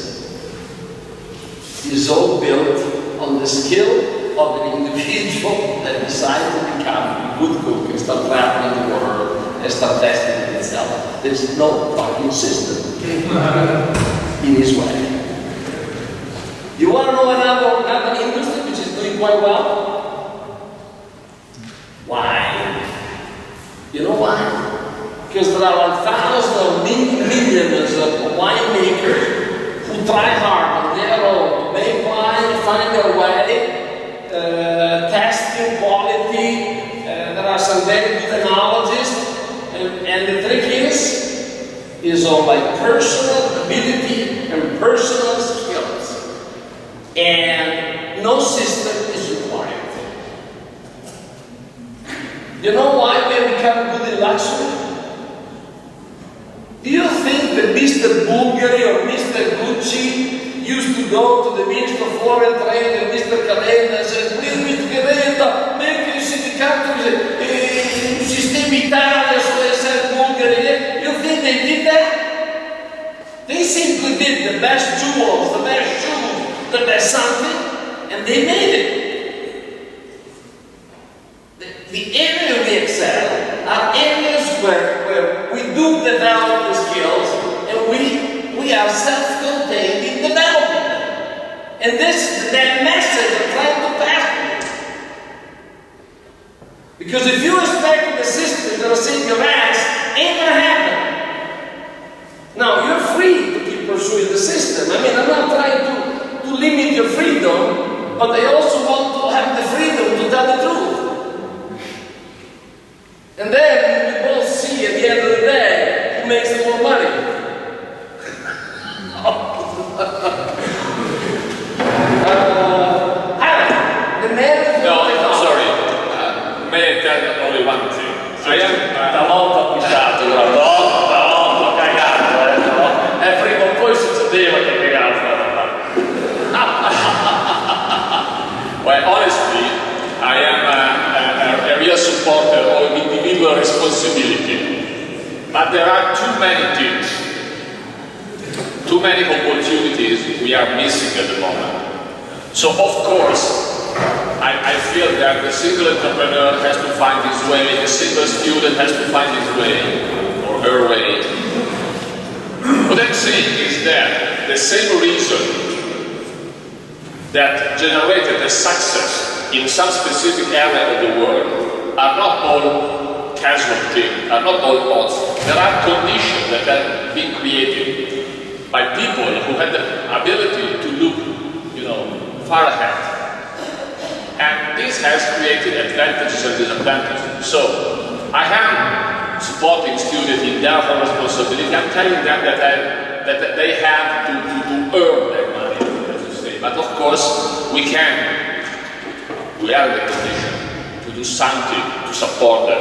It's all built on the skill of an individual that decides to become a good cook and start traveling the world and start testing it itself. There's no fucking system in his way. You want to know another industry which is doing quite well? Why? You know why? Because there are thousands or millions of winemakers who try hard on their own to make wine, find their way, testing quality. There are some very good enologists, and the trick is all like personal ability and personal skills. And no system is required. You know why we have become good in luxury? Do you think that Mr. Bulgari or Mr. Gucci used to go to the Minister of Foreign Trade and Mr. Calenda and said, please Mr. Calenda, make a sindicato, sistema Italia, so they said Bulgari. You think they did that? They simply did the best jewels, the best shoes, the best something, and they made it. The areas we excel are areas where we do develop the skills and we are self-contained in developing them. And this is that message I'm trying to pass to you. Because if you expect the system is going to save your ass, ain't going to happen. Now, you're free to keep pursuing the system. I mean, I'm not trying to limit your freedom, but I also want to have the freedom to tell the truth. And then we both see at the end of the day who makes the more money. The man. No, sorry. May I tell only one thing? I am talvolta pisciato, talvolta cagato, no? E prima o poi succedeva che cagavo. Well, honestly, I am a real supporter of individual responsibility. But there are too many things, too many opportunities we are missing at the moment. So of course, I feel that the single entrepreneur has to find his way, the single student has to find his way, or her way. What I'm saying is that the same reason that generated the success in some specific area of the world are not all casual things, are not all odds. There are conditions that have been created by people who had the ability to look, far ahead. And this has created advantages and disadvantages. So, I am supporting students in their own responsibility. I'm telling them that they have to earn their money, as you say. But of course, we are in the condition to do something to support them.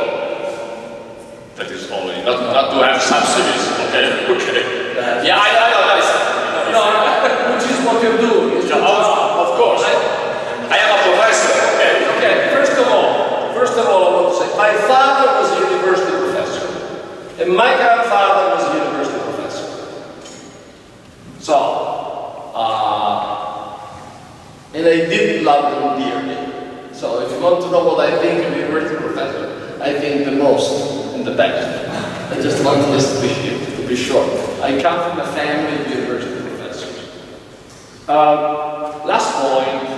That is only, not to have subsidies, okay? Yeah, I know. No, which is what you're doing. Of course. I am a professor. Okay. First of all, I want to say, my father was a university professor, and my grandfather was a university professor. So, and I did love them dearly. So, if you want to know what I think of a university professor, I think the most and the best. I just want this to be short. I come from a family of university professors. Last point.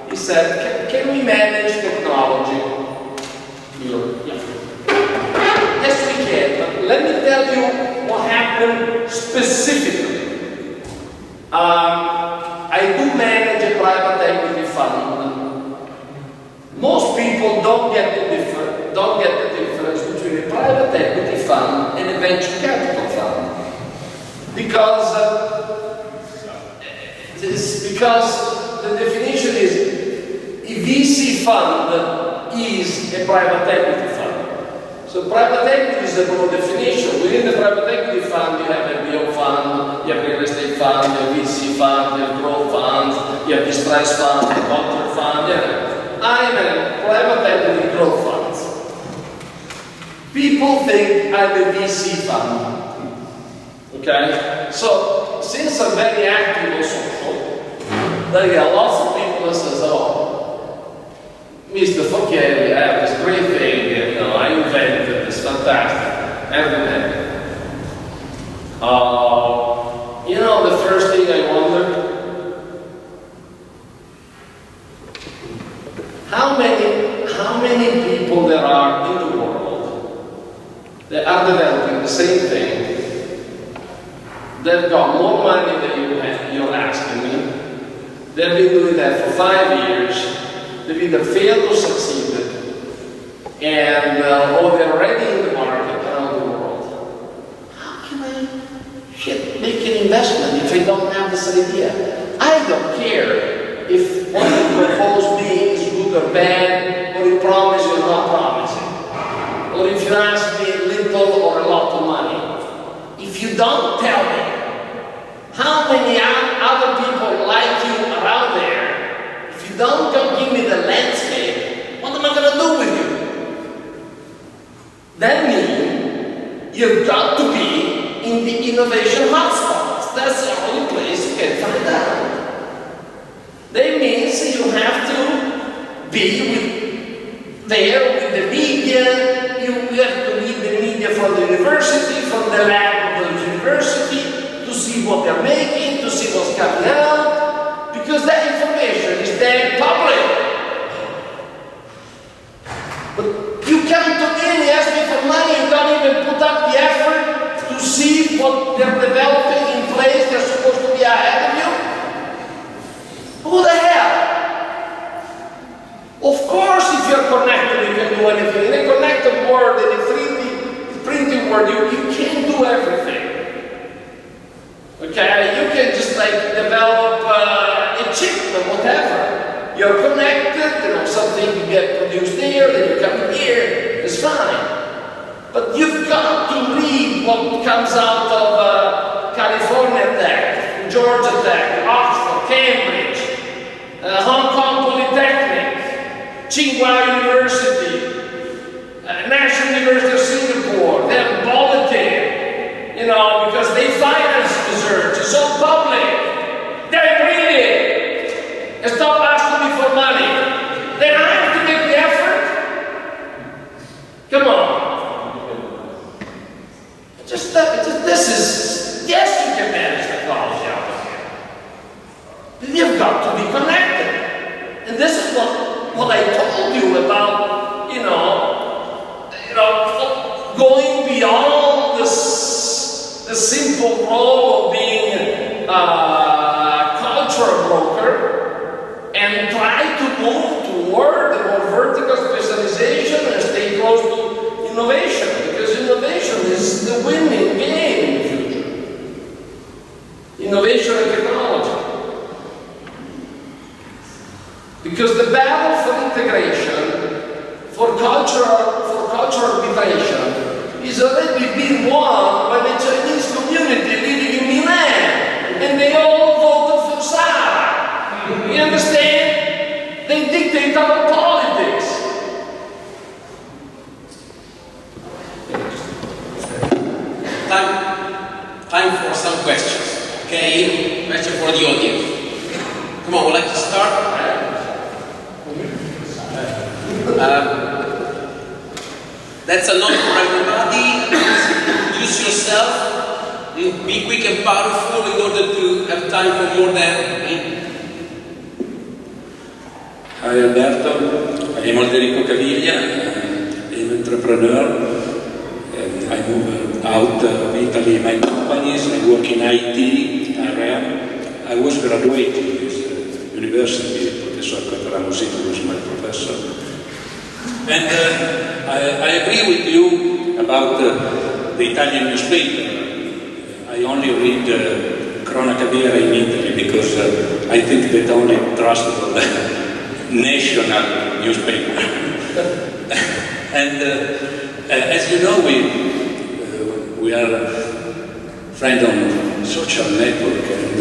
He said, can we manage technology? Yeah. Yes, we can, but let me tell you what happened specifically. I do manage a private equity fund. Most people don't get the difference between a private equity fund and a venture capital fund. Because the definition is a VC fund is a private equity fund. So private equity is a broad definition. Within the private equity fund, you have a bio fund, you have a real estate fund, you have a VC fund, you have growth funds, you have distress fund, a culture fund. I am a private equity growth funds. People think I'm a VC fund. Okay? So since I'm very active on social, there are lots of people that says, oh, Mr. Forchielli, I have this great thing, I invented this fantastic, everything. The first thing I wondered, how many people there are in the world that are developing the same thing, they've got more money than you're asking me, they've been doing that for 5 years, they've either failed or succeeded, and or they're already in the market around the world. How can I make an investment if I don't have this idea? I don't care if what you propose me is good or bad, or you promise or not promising, or if you ask me little or a lot of money. If you don't tell me how many other people like you around there, if you don't give me the landscape, what am I going to do with you? That means you've got to be in the innovation hotspots. That's the only place you can find out. That means you have to be there with the media the lab of the university, to see what they're making, to see what's coming out, because that information is there public. But you come to me and ask me for money, you don't even put up the effort to see what they're developing in place, they're supposed to be ahead of you? Who the hell? Of course, if you're connected, you can do anything. In a connected world, in a 3D printing world, you can't do everything. Okay, you can just like develop a chip or whatever. You're connected, something you get produced there, then you come here, it's fine. But you've got to read what comes out of California Tech, Georgia Tech, Oxford, Cambridge, Hong Kong Polytechnic, Tsinghua University, National University of Singapore, they have bulletin, because they finance research, it's all public. They read it and stop asking me for money. Then I have to make the effort. Come on. This is, yes, you can manage technology out of here. You've got to be connected. And this is what I told you about, going beyond the simple role of being a cultural broker and try to move toward the more vertical specialization and stay close to innovation, because innovation is the winning game in the future. Innovation and technology. Because the battle for integration, for cultural arbitration, is already been won by the Chinese community living in Milan, and they all voted for Sara. You understand? They dictate our politics. Time for some questions. Okay, question for the audience. Come on, would like to start? That's a note for everybody. Use yourself. Be quick and powerful in order to have time for more than me. Hi Alberto, I am Alberto Forchielli. I'm an entrepreneur. I move out of Italy, my companies, I work in IT area. I was graduated in this university, Professor Cotramosito was my professor. And I agree with you about the Italian newspaper. I only read Cronaca Vera in Italy because I think that only trustable national newspaper. And as you know, we are friends on social network, and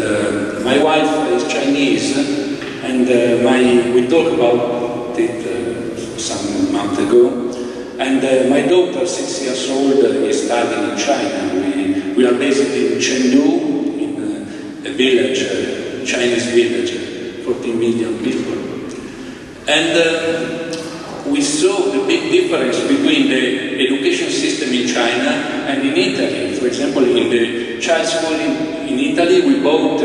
my wife is Chinese, and we talk about it some month ago, and my daughter, 6 years old, is studying in China. We are based in Chengdu, in a village, a Chinese village, 14 million people. And we saw the big difference between the education system in China and in Italy. For example, in the child school in Italy, we bought a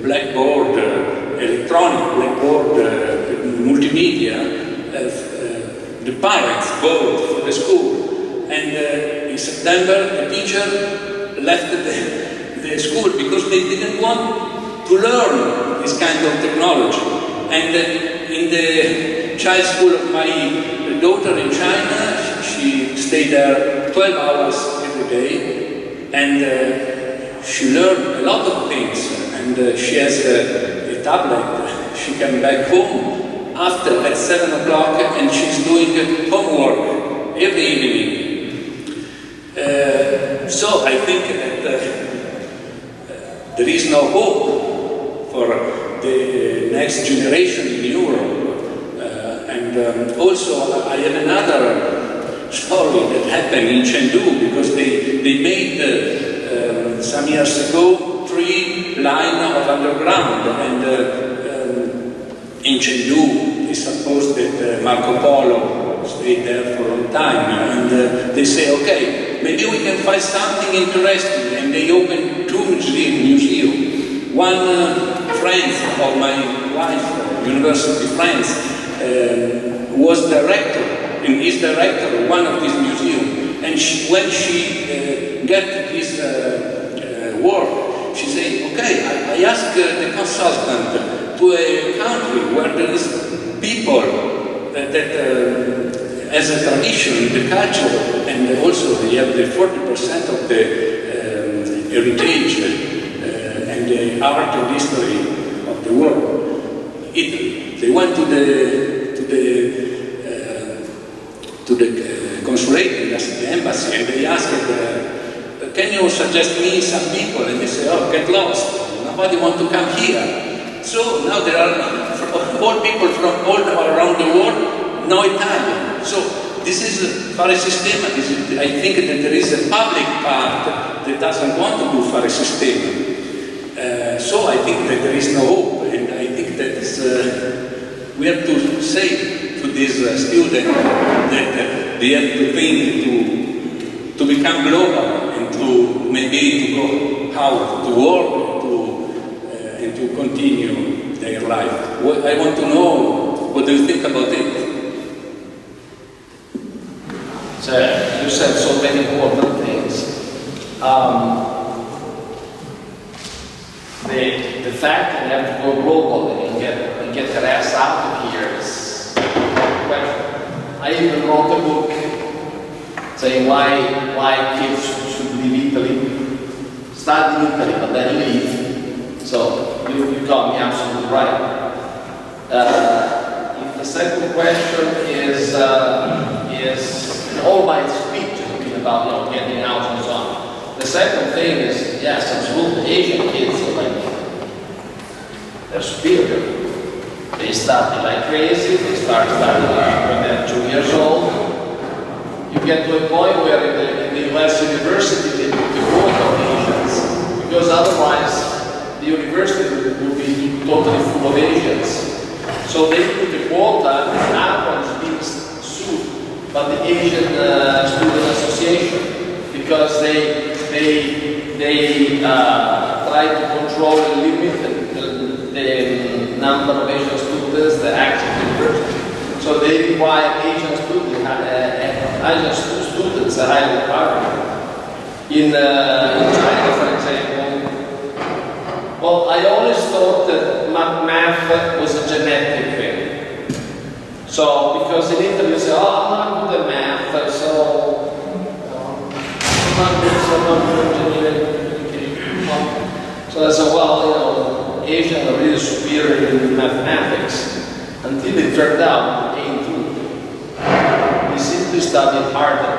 blackboard, electronic blackboard, multimedia. The parents bought for the school, and in September the teacher left the school because they didn't want to learn this kind of technology. And in the child school of my daughter in China, she stayed there 12 hours every day, and she learned a lot of things, and she has a tablet. She came back home at 7 o'clock, and she's doing homework every evening. So I think that there is no hope for the next generation in Europe. And also I have another story that happened in Chengdu, because they made some years ago 3 lines of underground, and in Chengdu it's supposed that Marco Polo stayed there for a long time, and they say, okay, okay, maybe we can find something interesting, and they opened 2 museums. One friend of my wife, university friends, was director, and is director of one of these museums. And when she got this work, she said, okay, I asked the consultant to a country where there is people that as a tradition, the culture, and also they have the 40% of the heritage and the art and history of the world. They went to the consulate, the embassy, and they asked, can you suggest me some people? And they say, oh, get lost. Nobody wants to come here. So now there are all people from all around the world, no Italian. So this is fare sistema. I think that there is a public part that doesn't want to do fare sistema. So I think that there is no hope, and I think that we have to say to this student that they have to think to become global and to maybe to go out to work and to continue their life. I want to know, what do you think about it? So you said so many important things. The fact that we have to go global and get the rest out of here is well, I even wrote a book saying why kids should leave Italy, study in Italy, but then leave. So you got me absolutely right. If the second question is all my speech talking about getting out and so on. The second thing is, yes, absolutely, Asian kids are they're superior. They study like crazy, they start studying when they're 2 years old. You get to a point where in the US university they put the quota of Asians, because otherwise the university will be totally full of Asians. So they put the quota, and now one's being sued by the Asian Student Association, because they try to control and limit the number of Asian students that actually university. So they require Asian students a high requirement. In China, for example, well, I always thought that math was a genetic thing. So, because in Italy you say, oh, I'm not good at math, so I'm not good at engineering. So I said, well, Asians are really superior in mathematics, until it turned out they simply studied harder.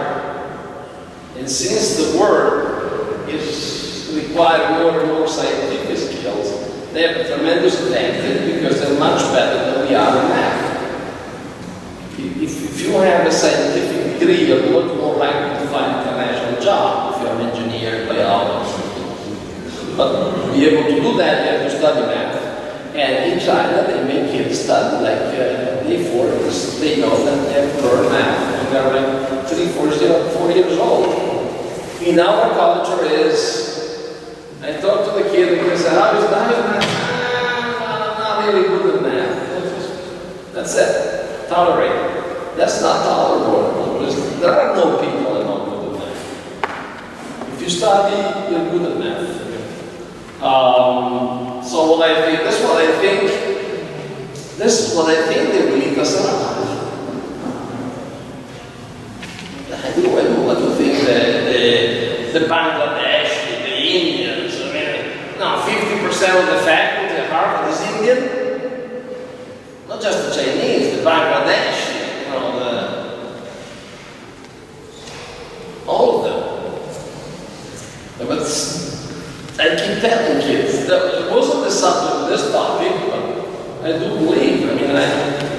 And since the world is requiring more and more scientific skills, they have a tremendous advantage because they're much better than we are in math. If you have a scientific degree, you're much more likely to find an international job if you're an engineer, biologist. But to be able to do that, you have to study math. And in China, they make kids study like they know that they have to learn math when they're like 3, 4 years old. In our culture is, I talk to the kid and they say, how is math? I'm not really good at math. That's it. Tolerate. That's not tolerable. There are no people that are not good at math. If you study, you're good at math. So what I think, this is what I think they will eat us alive. I do think the Bangladesh, the Indians, 50% of the faculty at Harvard is Indian. Not just the Chinese, the Bangladesh, all of them. But I keep telling kids that it wasn't the subject of this topic, but I do believe.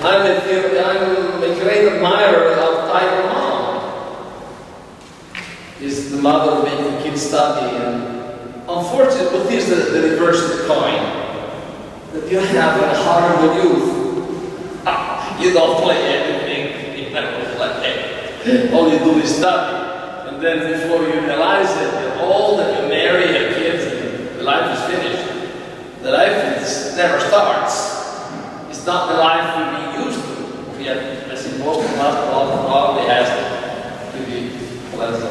I'm a great admirer of Tiger Mom. Is the mother making kids study, and unfortunately, what is the reverse of the coin? That you have a horrible youth. You don't play anything, you never play. All you do is study. And And then before you realize it, you're old and you marry, you have kids, and the life is finished. The life never starts. It's not the life we've been used to. Yet, I see most of us probably has to be pleasant.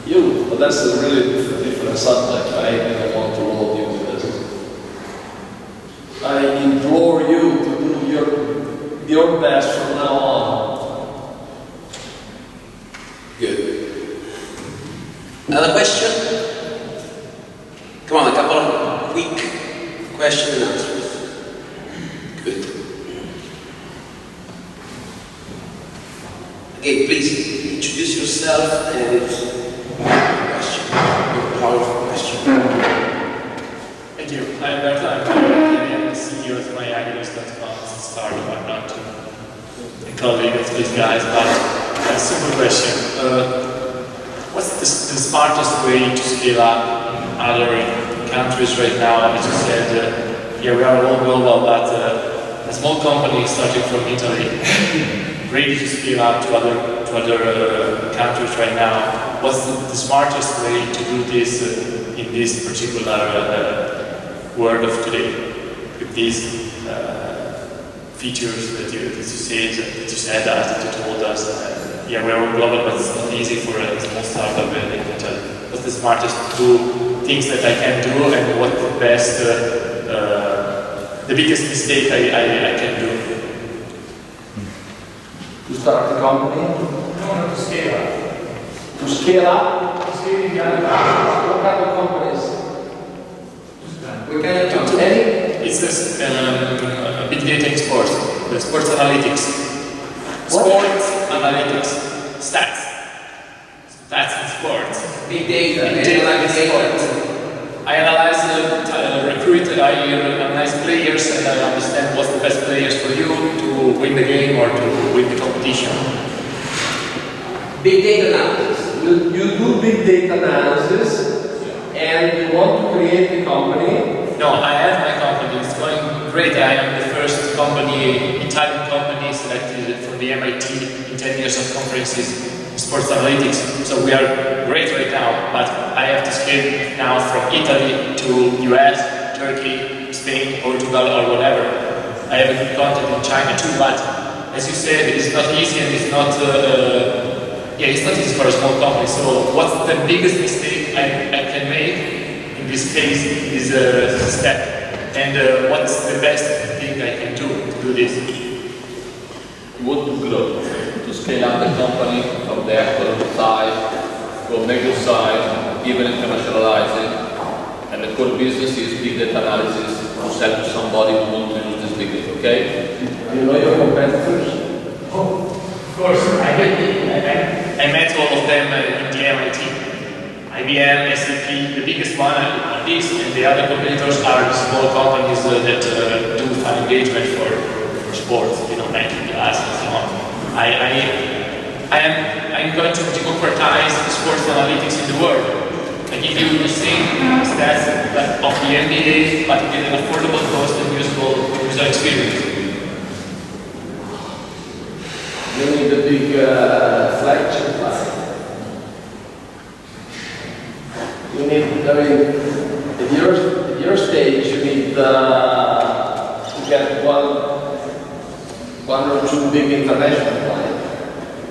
You, but that's a really different subject. I don't want to hold you with this. I implore you to do your best from now on. Good. Another question? Come on, a couple of quick question and answers. Good. Okay, please introduce yourself and question. Your powerful question. Thank you. I'm Alberto. I'm the CEO of myagros.com. It's a startup. I'm not a colleague of these guys, but a simple question. What's the smartest way to scale up in other countries right now? As you said, yeah, we are all global, but a small company starting from Italy, ready to scale up to other countries right now. What's the smartest way to do this in this particular world of today, with these features that you said that you told us? Yeah, we're all global, but it's not easy for a small startup in Italy. What's the smartest things that I can do, and what the best, the biggest mistake I can do? To start the company? No, not to scale up. To scale up? Scaling the other What kind of companies? We can do any? It's big data in sports, the sports analytics. What? Sports analytics, stats in sports. Big data. Big data in sports. I analyze I analyze players, and I understand what's the best players for you to win the game or to win the competition. Big data analysis. You do big data analysis, and you want to create a company. No, I have my company. It's going great. I am the first Italian company selected from the MIT in 10 years of conferences in sports analytics. So we are great right now, but I have to scale now from Italy to US, Turkey, Spain, Portugal, or whatever. I have a good content in China too, but as you said, it's not easy, and it's not it's not easy for a small company. So what's the biggest mistake I can make in this phase, this step? And what's the best thing I can do to do this? You want to grow, to scale up the company from there to the size, to a major size, even internationalize it. And the core business is big data analysis to sell to somebody who wants to use this big data, okay? Do you know your competitors? Oh, of course. I met all of them in the MIT. IBM, SAP, the biggest one are these, and the other competitors are small companies that do fan engagement for sports, banking, glass, and so on. I'm going to democratize sports analytics in the world. I give you the same stats of the NBA, but at an affordable cost and useful user experience. You need a big flagship line. You need, at your stage, you need to get one or two big international clients.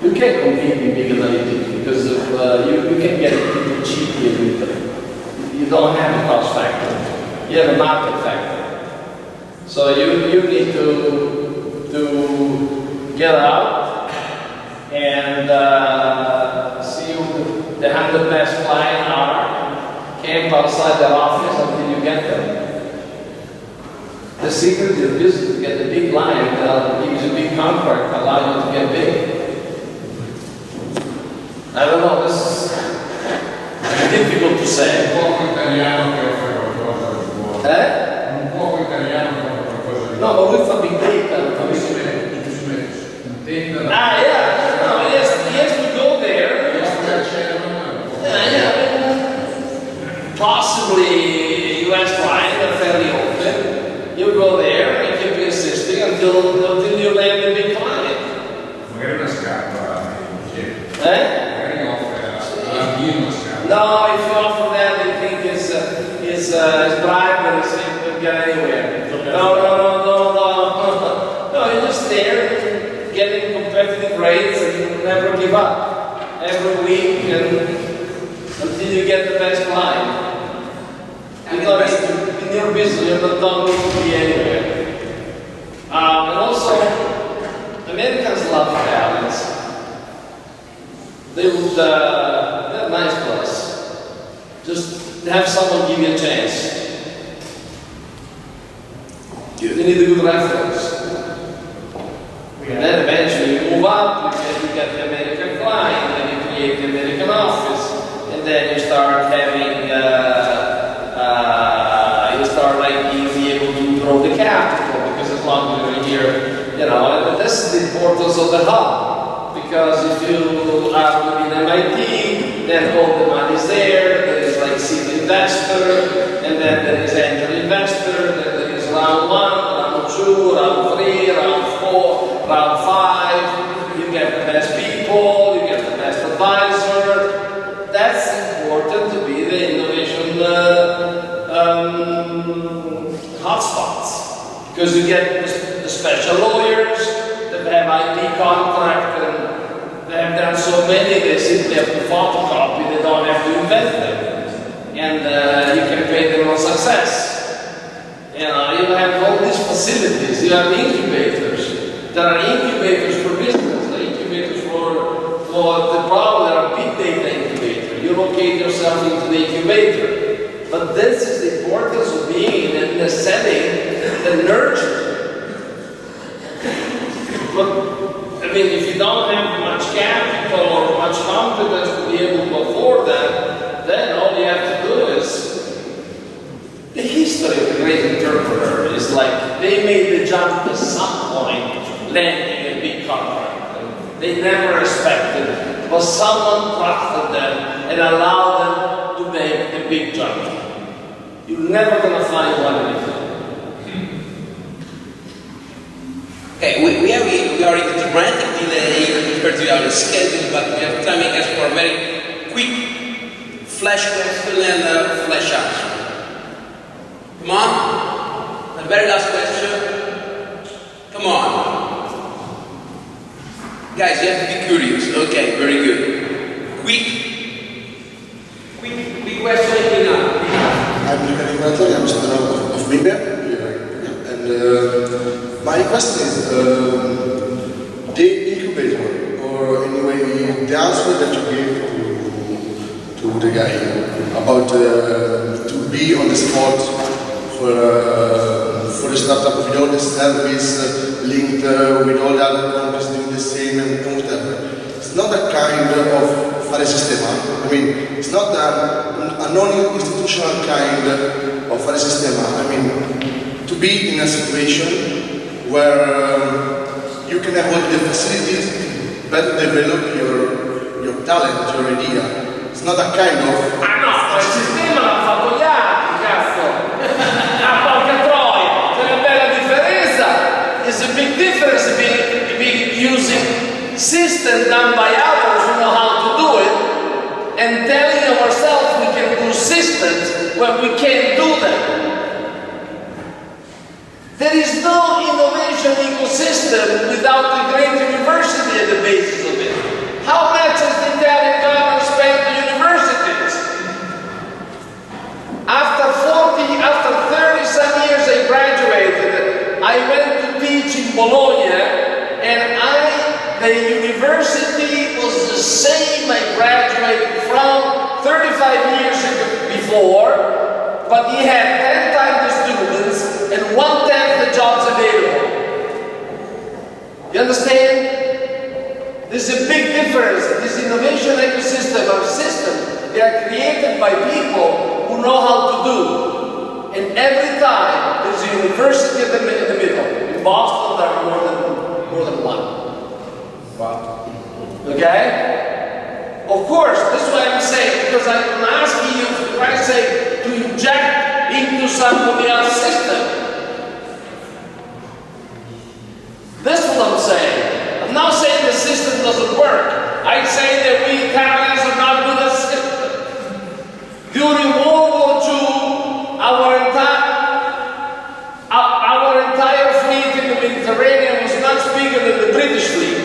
You can't compete in big analytics because you can get it cheaply in Italy. You don't have a cost factor. You have a market factor. So you need to get out and see who the 100 best clients are. Camp outside their office until you get them. The secret is business to get a big client that gives you a big contract, allow you to get big. I don't know, this is difficult to say. Un poco italiano che offre qualcosa di buono. Un poco italiano che offre qualcosa di buono. No, but with a big data. Yeah. No, he has to go there. Possibly US client, they're fairly open. You go there and keep insisting until you land a big client. Magari una scarpa. Magari offre. No, if you offer that, they think it's bribery, so you don't get anywhere. No, you're just there, getting competitive rates, and you never give up. Every week, until you get the best client. Because in your business, you don't need to be anywhere. And also, Americans love balance. They would, they're nice to us. Just have someone give you a chance. You need a good reference. And then eventually you move up, you get the American client, then you create the American office, and then you start having, you be able to grow the capital, because as long as you're here, and this is the importance of the hub. Because if you are within MIT, then all the money is there, there is like seed investor, and then there is angel investor, then there is round 1, round 2, round 3, round 4, round 5, you get the best people, you get the best advisor. That's important to be the innovation hotspots, because you get the special lawyers that have IP contract, and they have done so many, they simply have to photocopy, they don't have to invent them. And you can pay them on success. You have all these facilities, you have incubators. There are incubators for business, there are incubators for the problem, there are big data incubators. You locate yourself into the incubator. But this is the importance of being in the setting that nurtures. But if you don't have much capital or much confidence to be able to afford that, then all you have to do is, the history of the great entrepreneur is like, they made the jump at some point, landing a big contract. They never expected it, but someone trusted them and allowed them to make the big jump. You're never going to find one anything. Okay, we are in the dramatic delay compared to our schedule, but we have time as for a very quick flash question and flash answer. Come on, the very last question. Come on. Guys, you have to be curious. Okay, very good. Quick question in I'm a student of Libya, and my question is, the incubator, or anyway, the answer that you gave to the guy about to be on the spot for a startup with all the service linked with all the other companies doing the same and whatever. It's not a kind of fare sistema. It's not a non-institutional kind of fare sistema. To be in a situation where you can have all the facilities to better develop your talent, your idea. It's not a kind of... no, il sistema l'ha fatto gli altri, cazzo! Porca troia! C'è una bella differenza! It's a big difference between using systems done by others who know how to do it, and telling ourselves we can do systems when we can't do them. There is no innovation ecosystem without the great university at the basis of it. How much has the Italian government spent on universities? After 30 some years I graduated, I went to teach in Bologna, and the university was the same I graduated from 35 years before, but he had 10 times the students and 1/10 the jobs available. You understand? There's a big difference. This innovation ecosystem or system, they are created by people who know how to do. And every time there's a university in the middle. In Boston there are more than one. Wow. Okay? Of course, that's why I'm saying, because I'm asking you, for Christ's sake, to inject into somebody else's system. That's what I'm saying. I'm not saying the system doesn't work. I'm saying that we Italians are not good at systems. During World War II, our entire fleet in the Mediterranean was much bigger than the British fleet.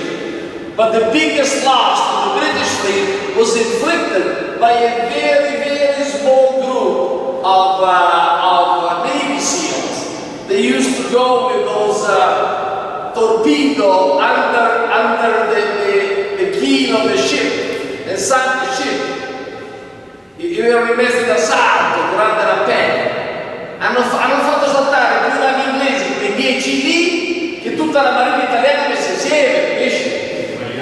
But the biggest loss to the British fleet was inflicted by a very, very small group of Navy SEALs. They used to go with those torpedo under the keel of the ship and sank the ship. Erano rimessi d'assalto durante l'appello. Hanno fatto saltare più navi inglesi dei 10 lì che tutta la marina italiana messa insieme, capisci?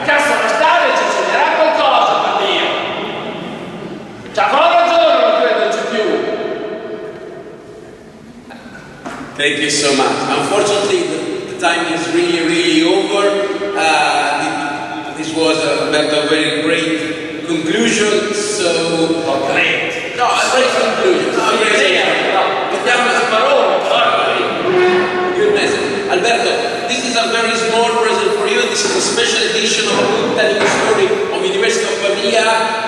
Cazzo, la storia ci insegnerà qualcosa, per Dio. C'ha ancora ragione, non crederci più. Thank you so much. Unfortunately, the time is really, really over. This was a very great conclusion, so... Great. No, a great conclusion. Mettiamo le parole. Good message. Alberto, this is a very small present for you. This is a special edition of the story of University of Pavia.